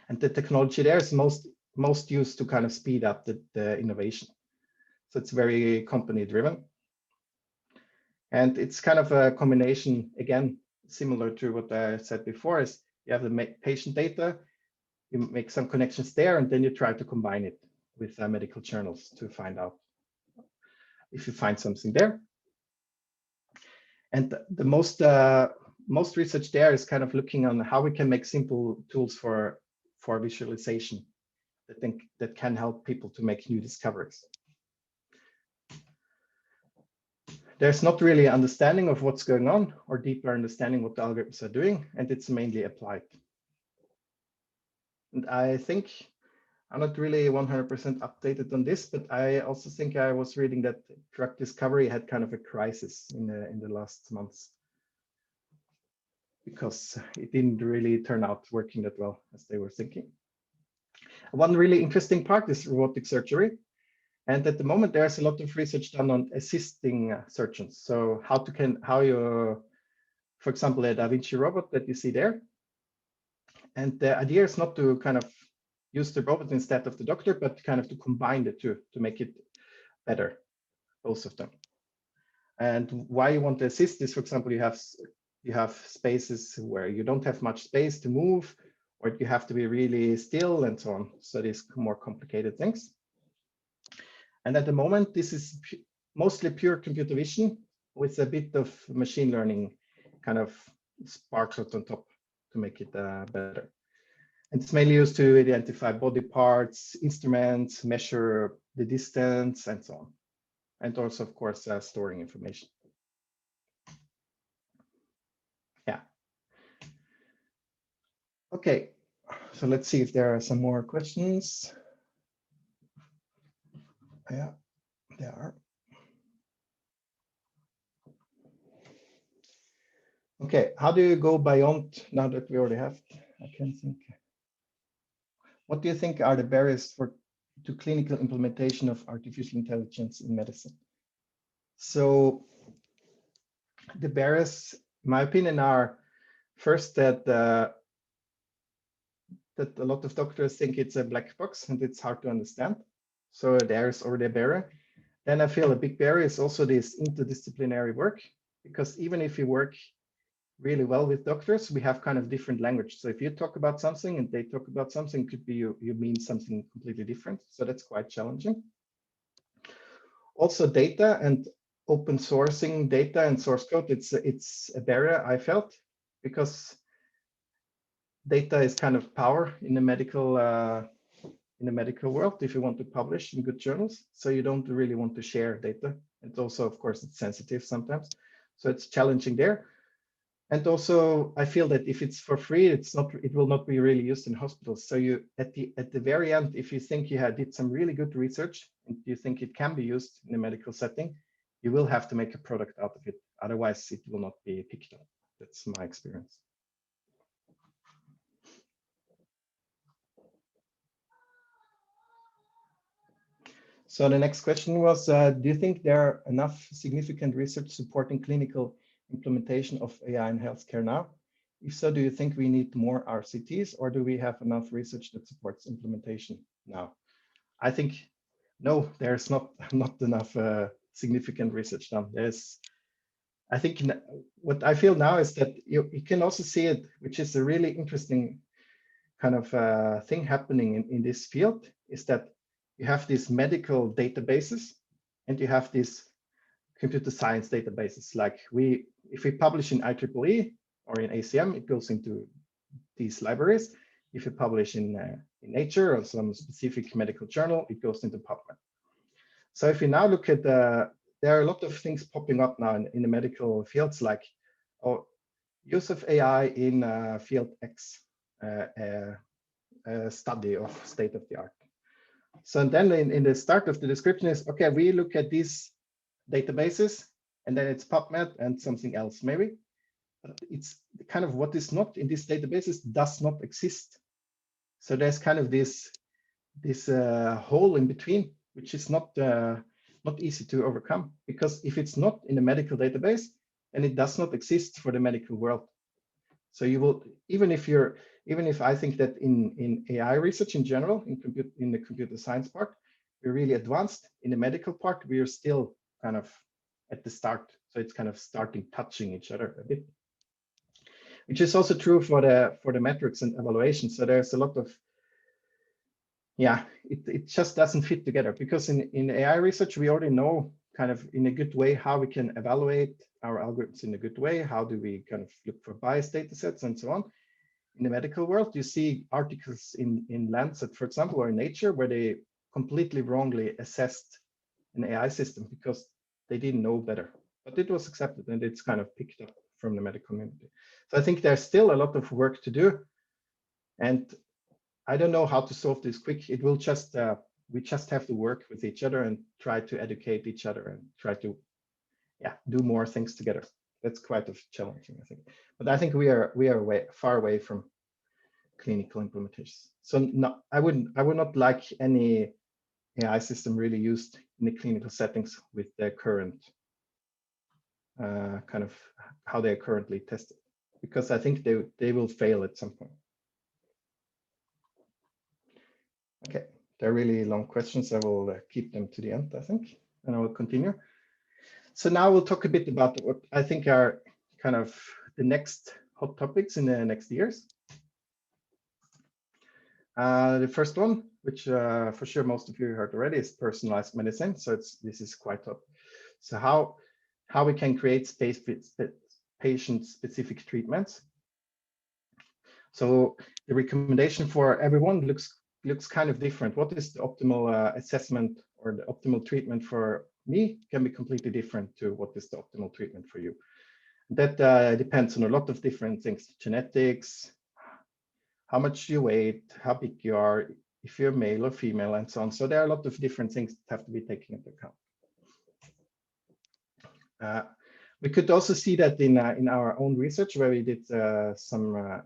And the technology there is most used to kind of speed up the innovation. So it's very company driven. And it's kind of a combination, again, similar to what I said before, is you have the patient data, you make some connections there, and then you try to combine it with medical journals to find out if you find something there. And the most research there is kind of looking on how we can make simple tools for visualization that can help people to make new discoveries. There's not really understanding of what's going on or deeper understanding what the algorithms are doing, and it's mainly applied. And I think I'm not really 100% updated on this, but I also think I was reading that drug discovery had kind of a crisis in the last months because it didn't really turn out working that well as they were thinking. One really interesting part is robotic surgery. And at the moment, there's a lot of research done on assisting surgeons. So how you, for example, a Da Vinci robot that you see there. And the idea is not to kind of use the robot instead of the doctor, but kind of to combine the two to make it better, both of them. And why you want to assist is, for example, you have spaces where you don't have much space to move, or you have to be really still and so on. So these more complicated things. And at the moment, this is mostly pure computer vision with a bit of machine learning kind of sparkled on top to make it better. And it's mainly used to identify body parts, instruments, measure the distance, and so on. And also, of course, storing information. Yeah. Okay, so let's see if there are some more questions. Yeah, there are. Okay, how do you go beyond now that we already have? I can think. What do you think are the barriers to clinical implementation of artificial intelligence in medicine? So the barriers, in my opinion, are first that that a lot of doctors think it's a black box and it's hard to understand. So there's already a barrier. Then I feel a big barrier is also this interdisciplinary work, because even if you work really well with doctors, we have kind of different language. So if you talk about something and they talk about something, could be you mean something completely different. So that's quite challenging. Also data and open sourcing data and source code, it's a barrier I felt, because data is kind of power in the medical world if you want to publish in good journals. So you don't really want to share data. And also, of course, it's sensitive sometimes. So it's challenging there. And also, I feel that if it's for free, it will not be really used in hospitals. So you at the very end, if you think you did some really good research and you think it can be used in a medical setting, you will have to make a product out of it. Otherwise, it will not be picked up. That's my experience. So the next question was, do you think there are enough significant research supporting clinical implementation of AI in healthcare now? If so, do you think we need more RCTs, or do we have enough research that supports implementation now? I think no, there's not enough significant research done. I think what I feel now is that you can also see it, which is a really interesting kind of thing happening in this field, is that you have these medical databases and you have these computer science databases. Like if we publish in IEEE or in ACM, it goes into these libraries. If you publish in Nature or some specific medical journal, it goes into PubMed. So if you now look at there are a lot of things popping up now in the medical fields, like use of AI in field X, study of state of the art. So then in the start of the description is, okay, we look at these databases and then it's PubMed and something else maybe. But it's kind of what is not in these databases does not exist. So there's kind of this hole in between, which is not easy to overcome, because if it's not in the medical database, then it does not exist for the medical world. So you will, even if I think that in AI research in general, in the computer science part, we're really advanced. In the medical part, we are still kind of at the start. So it's kind of touching each other a bit, which is also true for the metrics and evaluation. So there's a lot of, it just doesn't fit together, because in AI research, we already know kind of in a good way how we can evaluate our algorithms in a good way. How do we kind of look for biased data sets and so on. In the medical world, you see articles in Lancet, for example, or in Nature, where they completely wrongly assessed an AI system because they didn't know better. But it was accepted and it's kind of picked up from the medical community. So I think there's still a lot of work to do. And I don't know how to solve this quick. It will just, we just have to work with each other and try to educate each other and try to do more things together. That's quite challenging, I think. But I think we are far away from clinical implementations. So no, I would not like any AI system really used in the clinical settings with their current kind of how they're currently tested, because I think they will fail at some point. Okay, they're really long questions. I will keep them to the end, I think, and I will continue. So now we'll talk a bit about what I think are kind of the next hot topics in the next years. The first one, which for sure most of you heard already, is personalized medicine. So this is quite top. So how we can create patient-specific treatments. So the recommendation for everyone looks kind of different. What is the optimal assessment or the optimal treatment for me can be completely different to what is the optimal treatment for you. That depends on a lot of different things: genetics, how much you weigh, how big you are, if you're male or female, and so on. So there are a lot of different things that have to be taken into account. We could also see that in our own research, where we did some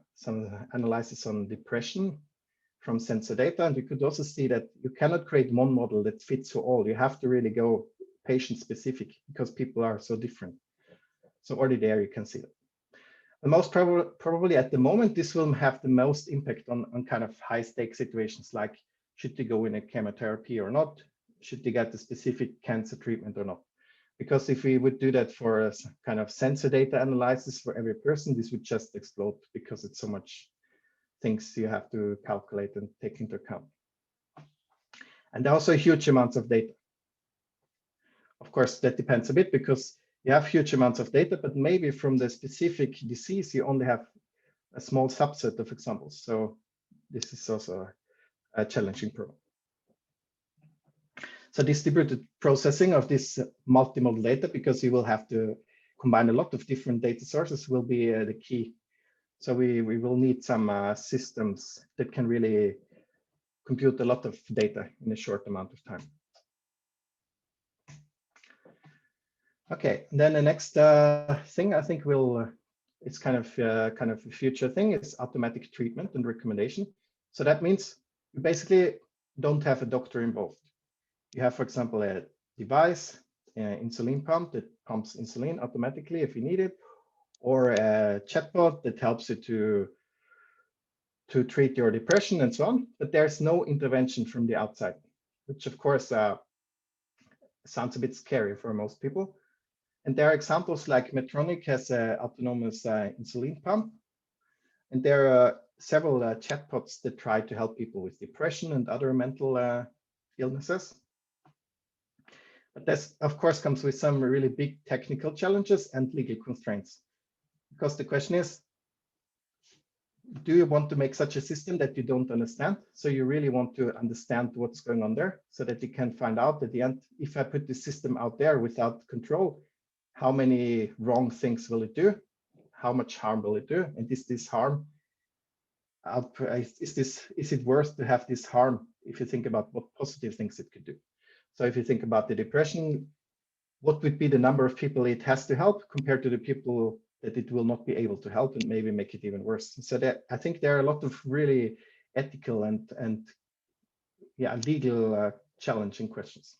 analysis on depression from sensor data, and we could also see that you cannot create one model that fits for all. You have to really go patient specific, because people are so different. So already there you can see that. The most probably at the moment, this will have the most impact on kind of high stake situations, like should they go in a chemotherapy or not? Should they get a specific cancer treatment or not? Because if we would do that for a kind of sensor data analysis for every person, this would just explode because it's so much things you have to calculate and take into account. And also huge amounts of data. Of course, that depends a bit because you have huge amounts of data, but maybe from the specific disease, you only have a small subset of examples. So this is also a challenging problem. So distributed processing of this multimodal data, because you will have to combine a lot of different data sources, will be the key. So we will need some systems that can really compute a lot of data in a short amount of time. Okay, then the next thing I think it's kind of a future thing is automatic treatment and recommendation. So that means you basically don't have a doctor involved. You have, for example, a device, an insulin pump that pumps insulin automatically if you need it, or a chatbot that helps you to treat your depression and so on. But there's no intervention from the outside, which of course sounds a bit scary for most people. And there are examples like Medtronic has an autonomous insulin pump. And there are several chatbots that try to help people with depression and other mental illnesses. But this, of course, comes with some really big technical challenges and legal constraints. Because the question is, do you want to make such a system that you don't understand? So you really want to understand what's going on there so that you can find out at the end, if I put the system out there without control, how many wrong things will it do? How much harm will it do? And is this harm, is it worth to have this harm if you think about what positive things it could do? So if you think about the depression, what would be the number of people it has to help compared to the people that it will not be able to help and maybe make it even worse? So that I think there are a lot of really ethical and legal challenging questions.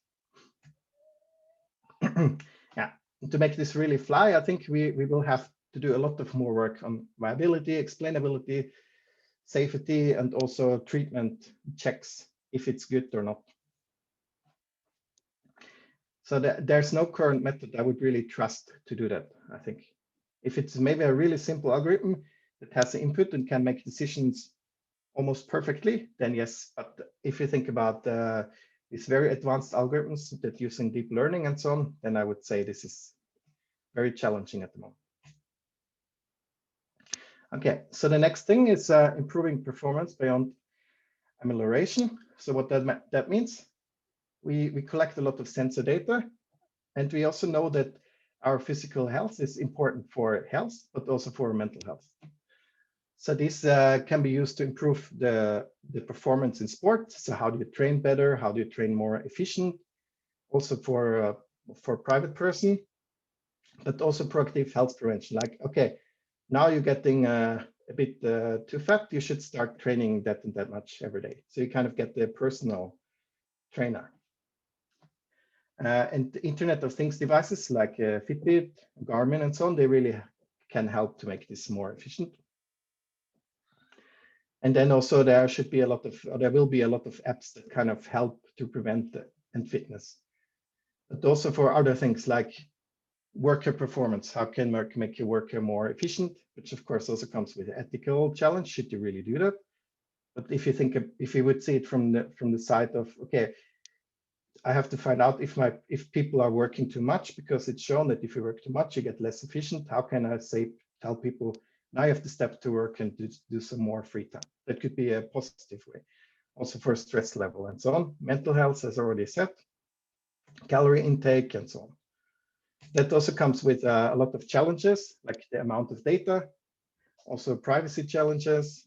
Yeah, to make this really fly, I think we will have to do a lot of more work on viability, explainability, safety, and also treatment checks if it's good or not. So there's no current method I would really trust to do that, I think. If it's maybe a really simple algorithm that has the input and can make decisions almost perfectly, then yes. But if you think about these very advanced algorithms that using deep learning and so on, then I would say this is very challenging at the moment. Okay, so the next thing is improving performance beyond amelioration. So what that means, we collect a lot of sensor data, and we also know that our physical health is important for health, but also for mental health. So this can be used to improve the performance in sport. So how do you train better? How do you train more efficient? Also for private person, but also proactive health prevention. Like, okay, now you're getting a bit too fat. You should start training that and that much every day. So you kind of get the personal trainer. And the Internet of Things devices like Fitbit, Garmin, and so on, they really can help to make this more efficient. And then also there will be a lot of apps that kind of help to prevent and fitness. But also for other things like worker performance, how can make your worker more efficient, which of course also comes with an ethical challenge. Should you really do that? But if you would see it from the side of, okay, I have to find out if people are working too much, because it's shown that if you work too much, you get less efficient. How can I tell people now you have to step to work and do some more free time? That could be a positive way. Also for stress level and so on. Mental health, as already said, calorie intake and so on. That also comes with a lot of challenges, like the amount of data, also privacy challenges,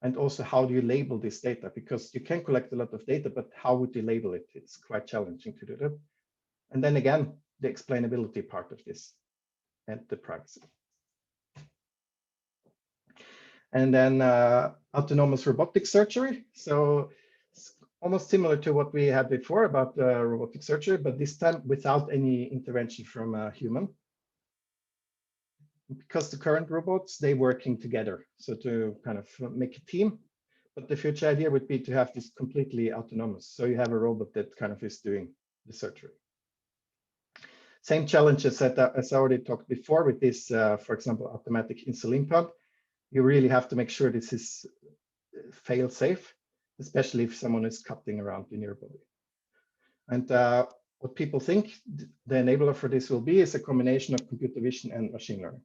and also how do you label this data? Because you can collect a lot of data, but how would you label it? It's quite challenging to do that. And then again, the explainability part of this and the privacy. And then autonomous robotic surgery. So it's almost similar to what we had before about robotic surgery, but this time without any intervention from a human. because the current robots, they working together. So to kind of make a team, but the future idea would be to have this completely autonomous. So you have a robot that kind of is doing the surgery. Same challenges that, as I already talked before with this, for example, automatic insulin pump. You really have to make sure this is fail safe, especially if someone is cutting around in your body. And what people think the enabler for this will be is a combination of computer vision and machine learning.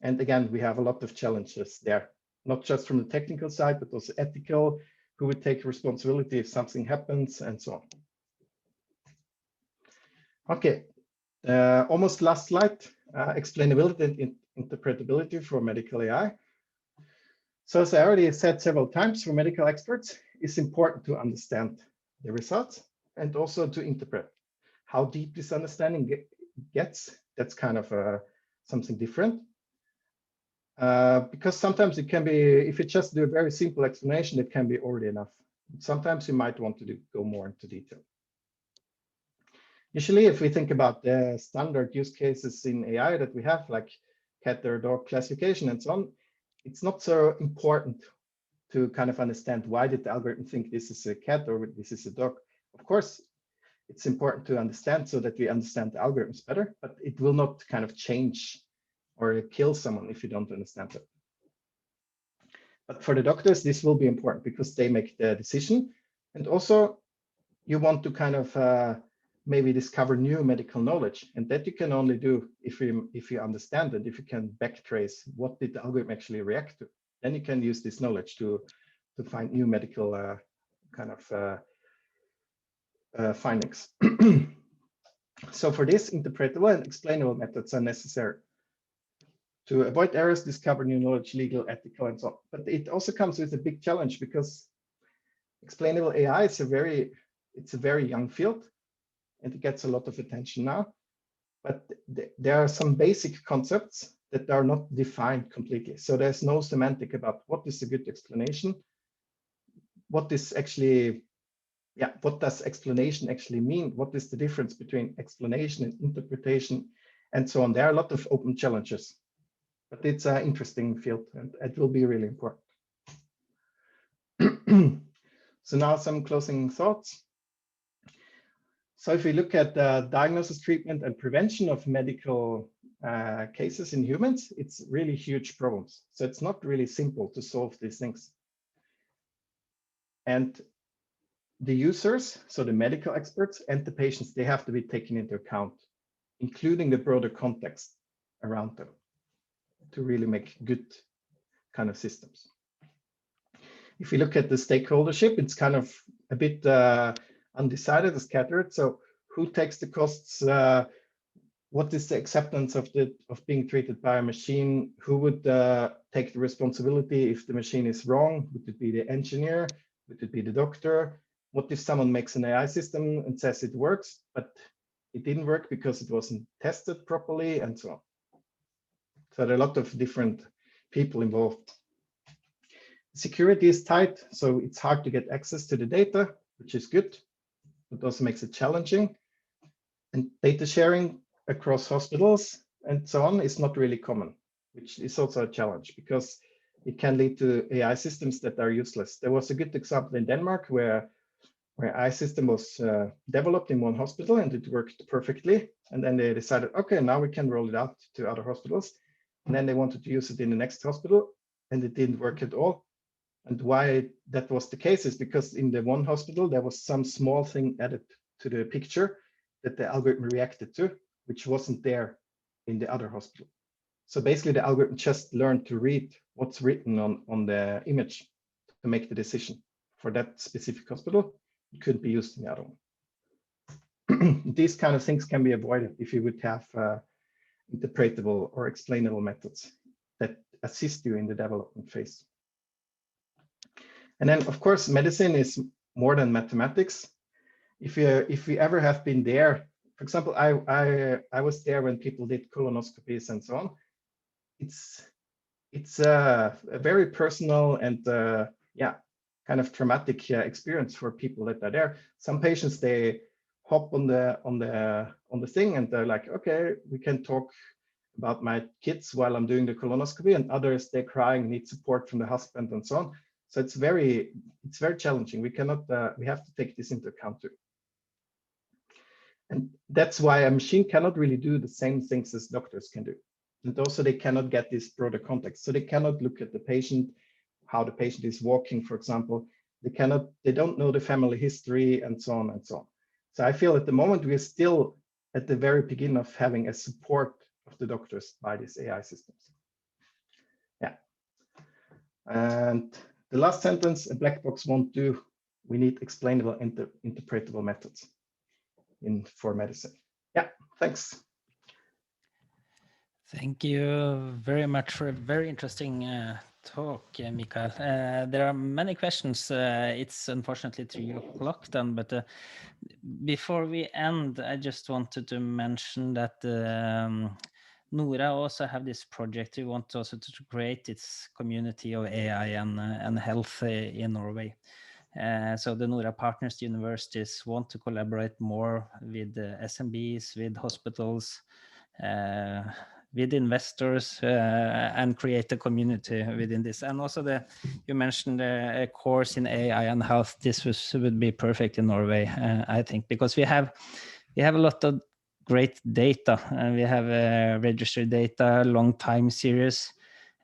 And again, we have a lot of challenges there, not just from the technical side, but also ethical, who would take responsibility if something happens, and so on. Okay, almost last slide, explainability and interpretability for medical AI. So as I already said several times, for medical experts, it's important to understand the results and also to interpret. How deep this understanding gets, that's kind of something different. Because sometimes it can be, if you just do a very simple explanation, it can be already enough. Sometimes you might want to go more into detail. Usually, if we think about the standard use cases in AI that we have, like cat or dog classification and so on, it's not so important to kind of understand why did the algorithm think this is a cat or this is a dog. Of course, it's important to understand so that we understand the algorithms better, but it will not kind of change or kill someone if you don't understand it. But for the doctors, this will be important because they make the decision. And also, you want to kind of maybe discover new medical knowledge, and that you can only do if you understand it, if you can backtrace what did the algorithm actually react to. Then you can use this knowledge to find new medical kind of findings. So for this, interpretable and explainable methods are necessary to avoid errors, discover new knowledge, legal, ethical, and so on. But it also comes with a big challenge because explainable AI is it's a very young field, and it gets a lot of attention now. But there are some basic concepts that are not defined completely. So there's no semantic about what is a good explanation, what is actually, what does explanation actually mean? What is the difference between explanation and interpretation, and so on? There are a lot of open challenges, but it's an interesting field, and it will be really important. So now some closing thoughts. So if we look at the diagnosis, treatment, and prevention of medical cases in humans, it's really huge problems. So it's not really simple to solve these things. And the users, so the medical experts and the patients, they have to be taken into account, including the broader context around them, to really make good kind of systems. If we look at the stakeholdership, it's kind of a bit undecided, scattered. So who takes the costs? What is the acceptance of being treated by a machine? Who would take the responsibility if the machine is wrong? Would it be the engineer? Would it be the doctor? What if someone makes an AI system and says it works, but it didn't work because it wasn't tested properly, and so on? So there are a lot of different people involved. Security is tight, so it's hard to get access to the data, which is good. It also makes it challenging. And data sharing across hospitals and so on is not really common, which is also a challenge because it can lead to AI systems that are useless. There was a good example in Denmark where AI system was developed in one hospital and it worked perfectly. And then they decided, okay, now we can roll it out to other hospitals. And then they wanted to use it in the next hospital and it didn't work at all. And why that was the case is because in the one hospital, there was some small thing added to the picture that the algorithm reacted to, which wasn't there in the other hospital. So basically the algorithm just learned to read what's written on the image to make the decision for that specific hospital. It couldn't be used in the other one. These kind of things can be avoided if you would have interpretable or explainable methods that assist you in the development phase. And then, of course, medicine is more than mathematics. If we ever have been there, for example, I was there when people did colonoscopies and so on. It's a very personal and kind of traumatic experience for people that are there. Some patients, they hop on the thing and they're like, okay, we can talk about my kids while I'm doing the colonoscopy, and others, they're crying, need support from the husband and so on. So it's very challenging. We cannot, we have to take this into account too. And that's why a machine cannot really do the same things as doctors can do. And also they cannot get this broader context. So they cannot look at the patient, how the patient is walking, for example. They don't know the family history and so on and so on. So I feel at the moment we're still at the very beginning of having a support of the doctors by these AI systems. Yeah. And the last sentence, a black box won't do. We need explainable, interpretable methods for medicine. Yeah, thanks. Thank you very much for a very interesting talk, Michael. There are many questions. It's unfortunately 3 o'clock then, but before we end, I just wanted to mention that NORA also have this project. We want also to create its community of AI and health in Norway. So the NORA partners universities want to collaborate more with SMBs, with hospitals, with investors, and create a community within this. And also you mentioned a course in AI and health. This would be perfect in Norway, I think, because we have a lot of great data, and we have registered data, long time series.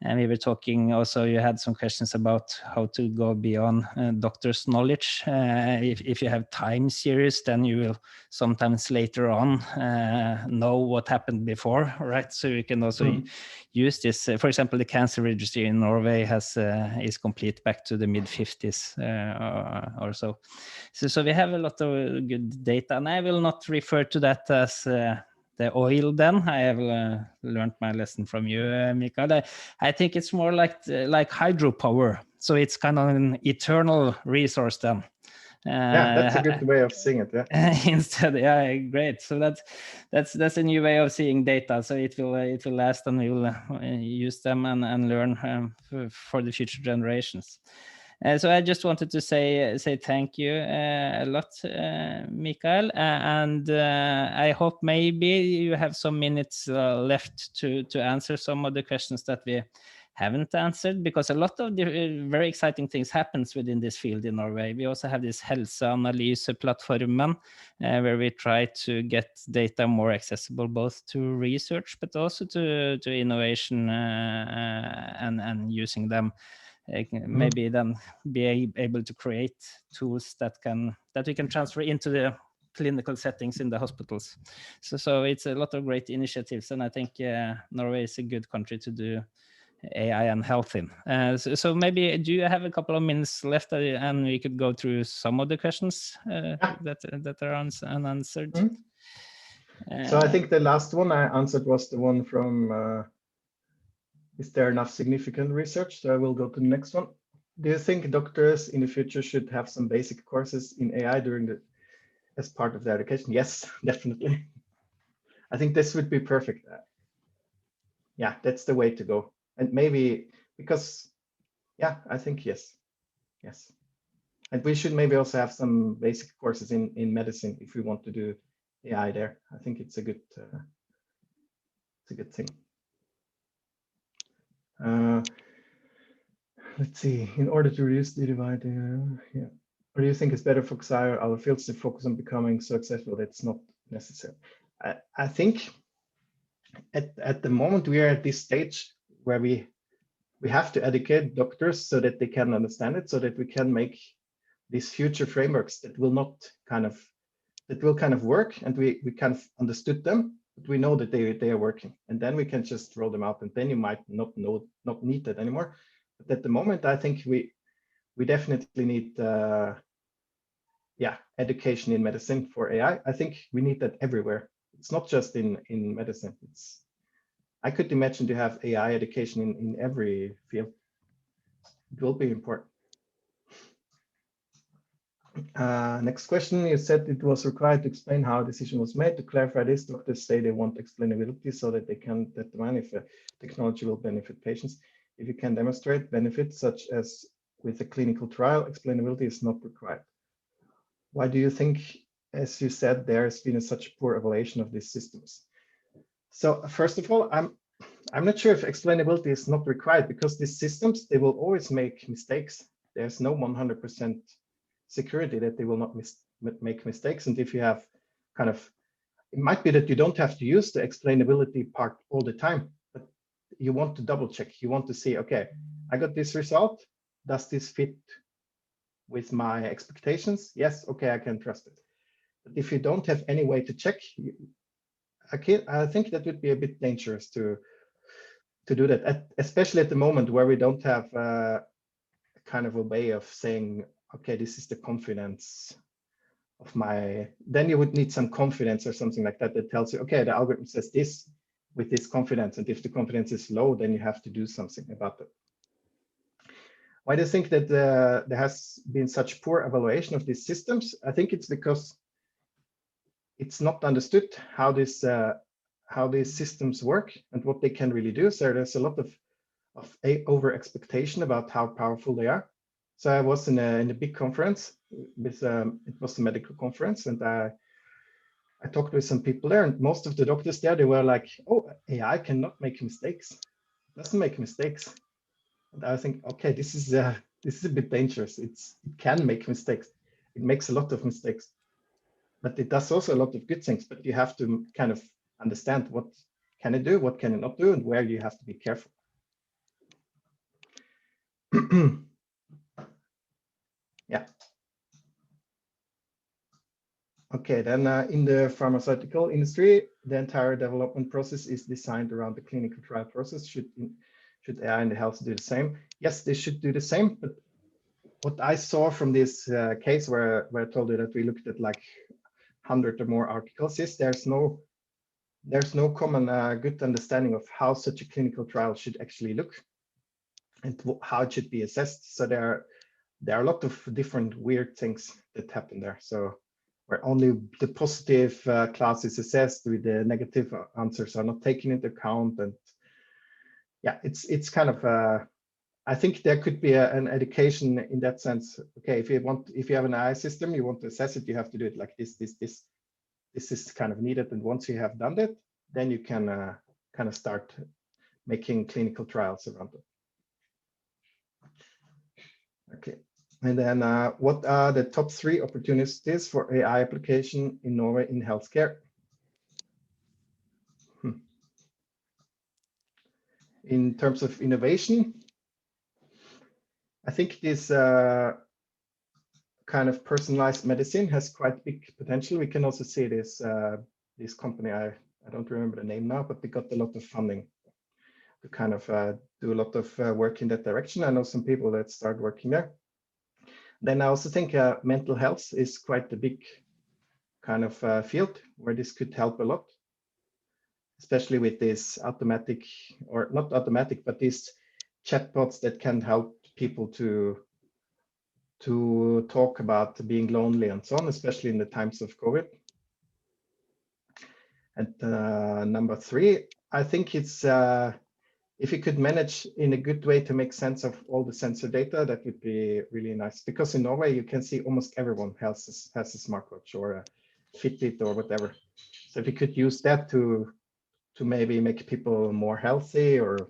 And we were talking also, you had some questions about how to go beyond doctor's knowledge. If you have time series, then you will sometimes later on know what happened before, right? So you can also use this. For example, the cancer registry in Norway is complete back to the mid-50s or so. So we have a lot of good data, and I will not refer to that as the oil then. I have learned my lesson from you, Michael. I think it's more like hydropower. So it's kind of an eternal resource then. Yeah, that's a good way of seeing it. Yeah. Instead, yeah, great. So that's a new way of seeing data. So it will last, and we will use them and learn for the future generations. So I just wanted to say thank you a lot, Michael, and I hope maybe you have some minutes left to answer some of the questions that we haven't answered, because a lot of the very exciting things happens within this field in Norway. We also have this Helseanalyse-plattformen, where we try to get data more accessible both to research but also to innovation and using them. Maybe then be able to create tools that we can transfer into the clinical settings in the hospitals. So it's a lot of great initiatives, and I think Norway is a good country to do AI and health in. So maybe, do you have a couple of minutes left, and we could go through some of the questions that are unanswered? So I think the last one I answered was the one from is there enough significant research? So I will go to the next one. Do you think doctors in the future should have some basic courses in AI as part of their education? Yes, definitely. I think this would be perfect. Yeah, that's the way to go. And maybe because, yeah, I think yes. And we should maybe also have some basic courses in medicine if we want to do AI there. I think it's a good thing. Let's see, in order to reduce the divide, yeah. Or do you think it's better for our fields to focus on becoming so successful that it's not necessary? I think at the moment we are at this stage where we have to educate doctors so that they can understand it, so that we can make these future frameworks that will kind of work, and we kind of understood them, but we know that they are working, and then we can just roll them out, and then you might not need that anymore. But at the moment, I think we definitely need education in medicine for AI. I think we need that everywhere. It's not just in medicine. I could imagine to have AI education in every field. It will be important. Next question, you said it was required to explain how a decision was made. To clarify this, doctors say they want explainability so that they can determine if a technology will benefit patients. If you can demonstrate benefits, such as with a clinical trial, explainability is not required. Why do you think, as you said, there has been such poor evaluation of these systems? So first of all, I'm not sure if explainability is not required, because these systems, they will always make mistakes. There's no 100% security that they will not make mistakes. And if you have kind of, it might be that you don't have to use the explainability part all the time, but you want to double check. You want to see, okay, I got this result. Does this fit with my expectations? Yes, okay, I can trust it. But if you don't have any way to check, I think that would be a bit dangerous to do that, especially at the moment where we don't have kind of a way of saying, okay, this is the confidence of my, then you would need some confidence or something like that that tells you, okay, the algorithm says this with this confidence, and if the confidence is low, then you have to do something about it. Why do you think that there has been such poor evaluation of these systems? I think it's because it's not understood how these systems work and what they can really do. So there's a lot of over expectation about how powerful they are. So I was in a big conference with it was a medical conference, and I talked with some people there, and most of the doctors there, they were like, "Oh, AI cannot make mistakes. It doesn't make mistakes." And I think, okay, this is a bit dangerous. It can make mistakes. It makes a lot of mistakes, but it does also a lot of good things. But you have to kind of understand what can it do, what can it not do, and where you have to be careful. Yeah. Okay, then in the pharmaceutical industry, the entire development process is designed around the clinical trial process. Should AI in the health do the same? Yes, they should do the same. But what I saw from this case where I told you that we looked at like 100 or more articles is there's no common good understanding of how such a clinical trial should actually look and how it should be assessed. So there are a lot of different weird things that happen there. So where only the positive class is assessed, with the negative answers are not taken into account. And yeah, it's kind of I think there could be an education in that sense. Okay, if you have an AI system, you want to assess it, you have to do it like this is kind of needed. And once you have done that, then you can kind of start making clinical trials around it. Okay. And then what are the top 3 opportunities for AI application in Norway in healthcare? In terms of innovation, I think this kind of personalized medicine has quite big potential. We can also see this company, I don't remember the name now, but they got a lot of funding to kind of do a lot of work in that direction. I know some people that start working there. Then I also think mental health is quite a big kind of field where this could help a lot, especially with this automatic, or not automatic, but these chatbots that can help people to talk about being lonely and so on, especially in the times of COVID. And number 3, I think it's if you could manage in a good way to make sense of all the sensor data, that would be really nice. Because in Norway, you can see almost everyone has a smartwatch or a Fitbit or whatever. So if you could use that to maybe make people more healthy or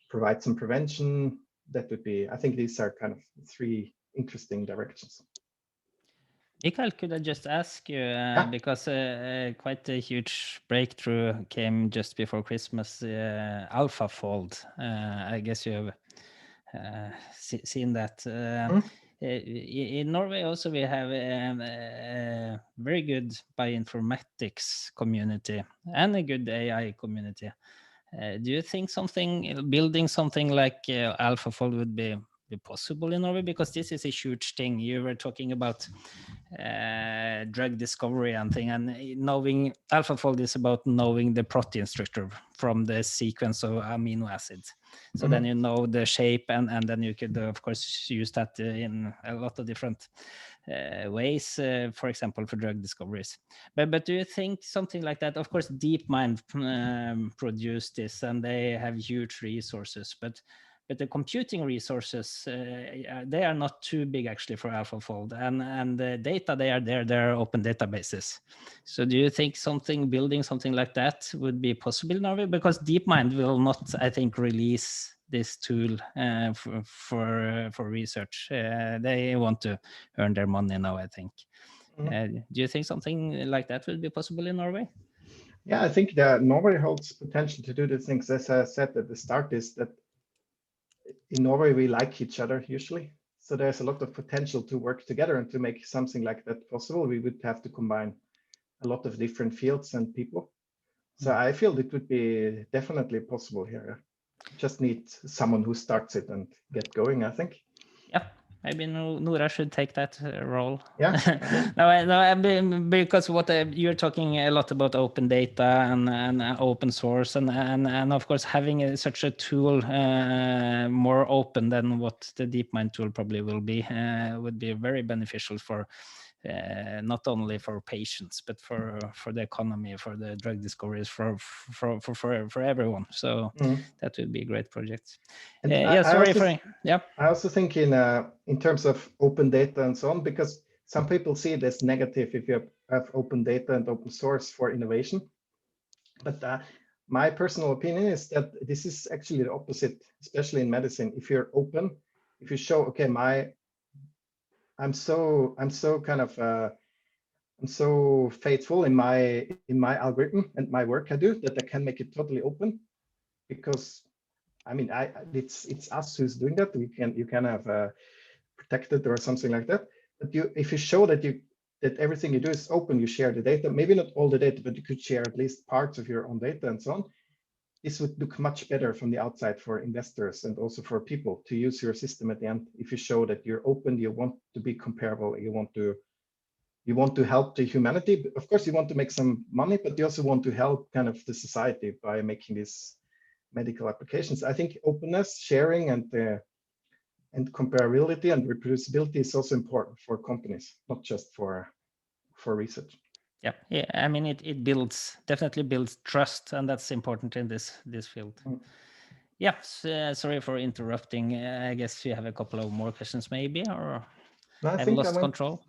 provide some prevention, that would be, I think these are kind of 3 interesting directions. Michael, could I just ask you, because quite a huge breakthrough came just before Christmas, AlphaFold. I guess you have seen that. In Norway also we have a very good bioinformatics community and a good AI community. Do you think building something like AlphaFold would be possible in Norway? Because this is a huge thing. You were talking about drug discovery and thing, and knowing AlphaFold is about knowing the protein structure from the sequence of amino acids. So then you know the shape, and then you could of course use that in a lot of different ways, for example, for drug discoveries. But do you think something like that? Of course, DeepMind produced this, and they have huge resources. But but the computing resources, they are not too big actually for AlphaFold, and the data, they're open databases. So do you think building something like that would be possible in Norway? Because DeepMind will not, I think, release this tool for research. They want to earn their money now, I think. Do you think something like that will be possible in Norway? Yeah, I think that Norway holds potential to do the things. As I said at the start, is that in Norway we like each other usually. So there's a lot of potential to work together, and to make something like that possible, we would have to combine a lot of different fields and people. So I feel it would be definitely possible here. Just need someone who starts it and get going, I think. Yeah, maybe NORA should take that role. Yeah. Because what you're talking a lot about open data and open source, and of course having such a tool more open than what the DeepMind tool probably will be would be very beneficial for not only for patients but for the economy, for the drug discoveries, for everyone. So that would be a great project. And I also think in terms of open data and so on, because some people see it as negative if you have open data and open source for innovation. But my personal opinion is that this is actually the opposite, especially in medicine. If you're open, if you show, okay, I'm so faithful in my algorithm and my work I do, that I can make it totally open, because I mean, it's us who's doing that. You can have protected or something like that. But if you show that everything you do is open, you share the data, maybe not all the data, but you could share at least parts of your own data and so on. This would look much better from the outside for investors and also for people to use your system at the end. If you show that you're open, you want to be comparable, you want to help the humanity. Of course, you want to make some money, but you also want to help kind of the society by making these medical applications. I think openness, sharing, and comparability and reproducibility is also important for companies, not just for research. Yeah. I mean, it definitely builds trust, and that's important in this field. Yeah. Sorry for interrupting. I guess you have a couple of more questions, maybe, or no, I've lost control.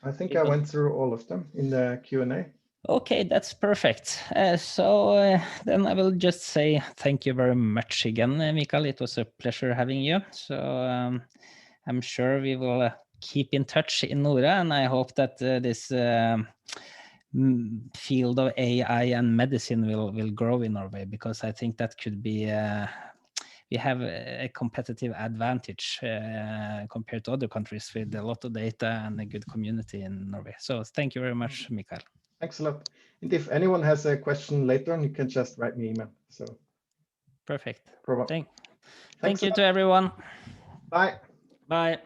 I think I went through all of them in the Q&A. Okay, that's perfect. So then I will just say thank you very much again, Michael. It was a pleasure having you. So I'm sure we will keep in touch in NORA, and I hope that this field of AI and medicine will grow in Norway, because I think that could be we have a competitive advantage compared to other countries with a lot of data and a good community in Norway. So thank you very much, Michael. Thanks a lot. And if anyone has a question later on, you can just write me email. So perfect. Thank you to everyone. Bye. Bye.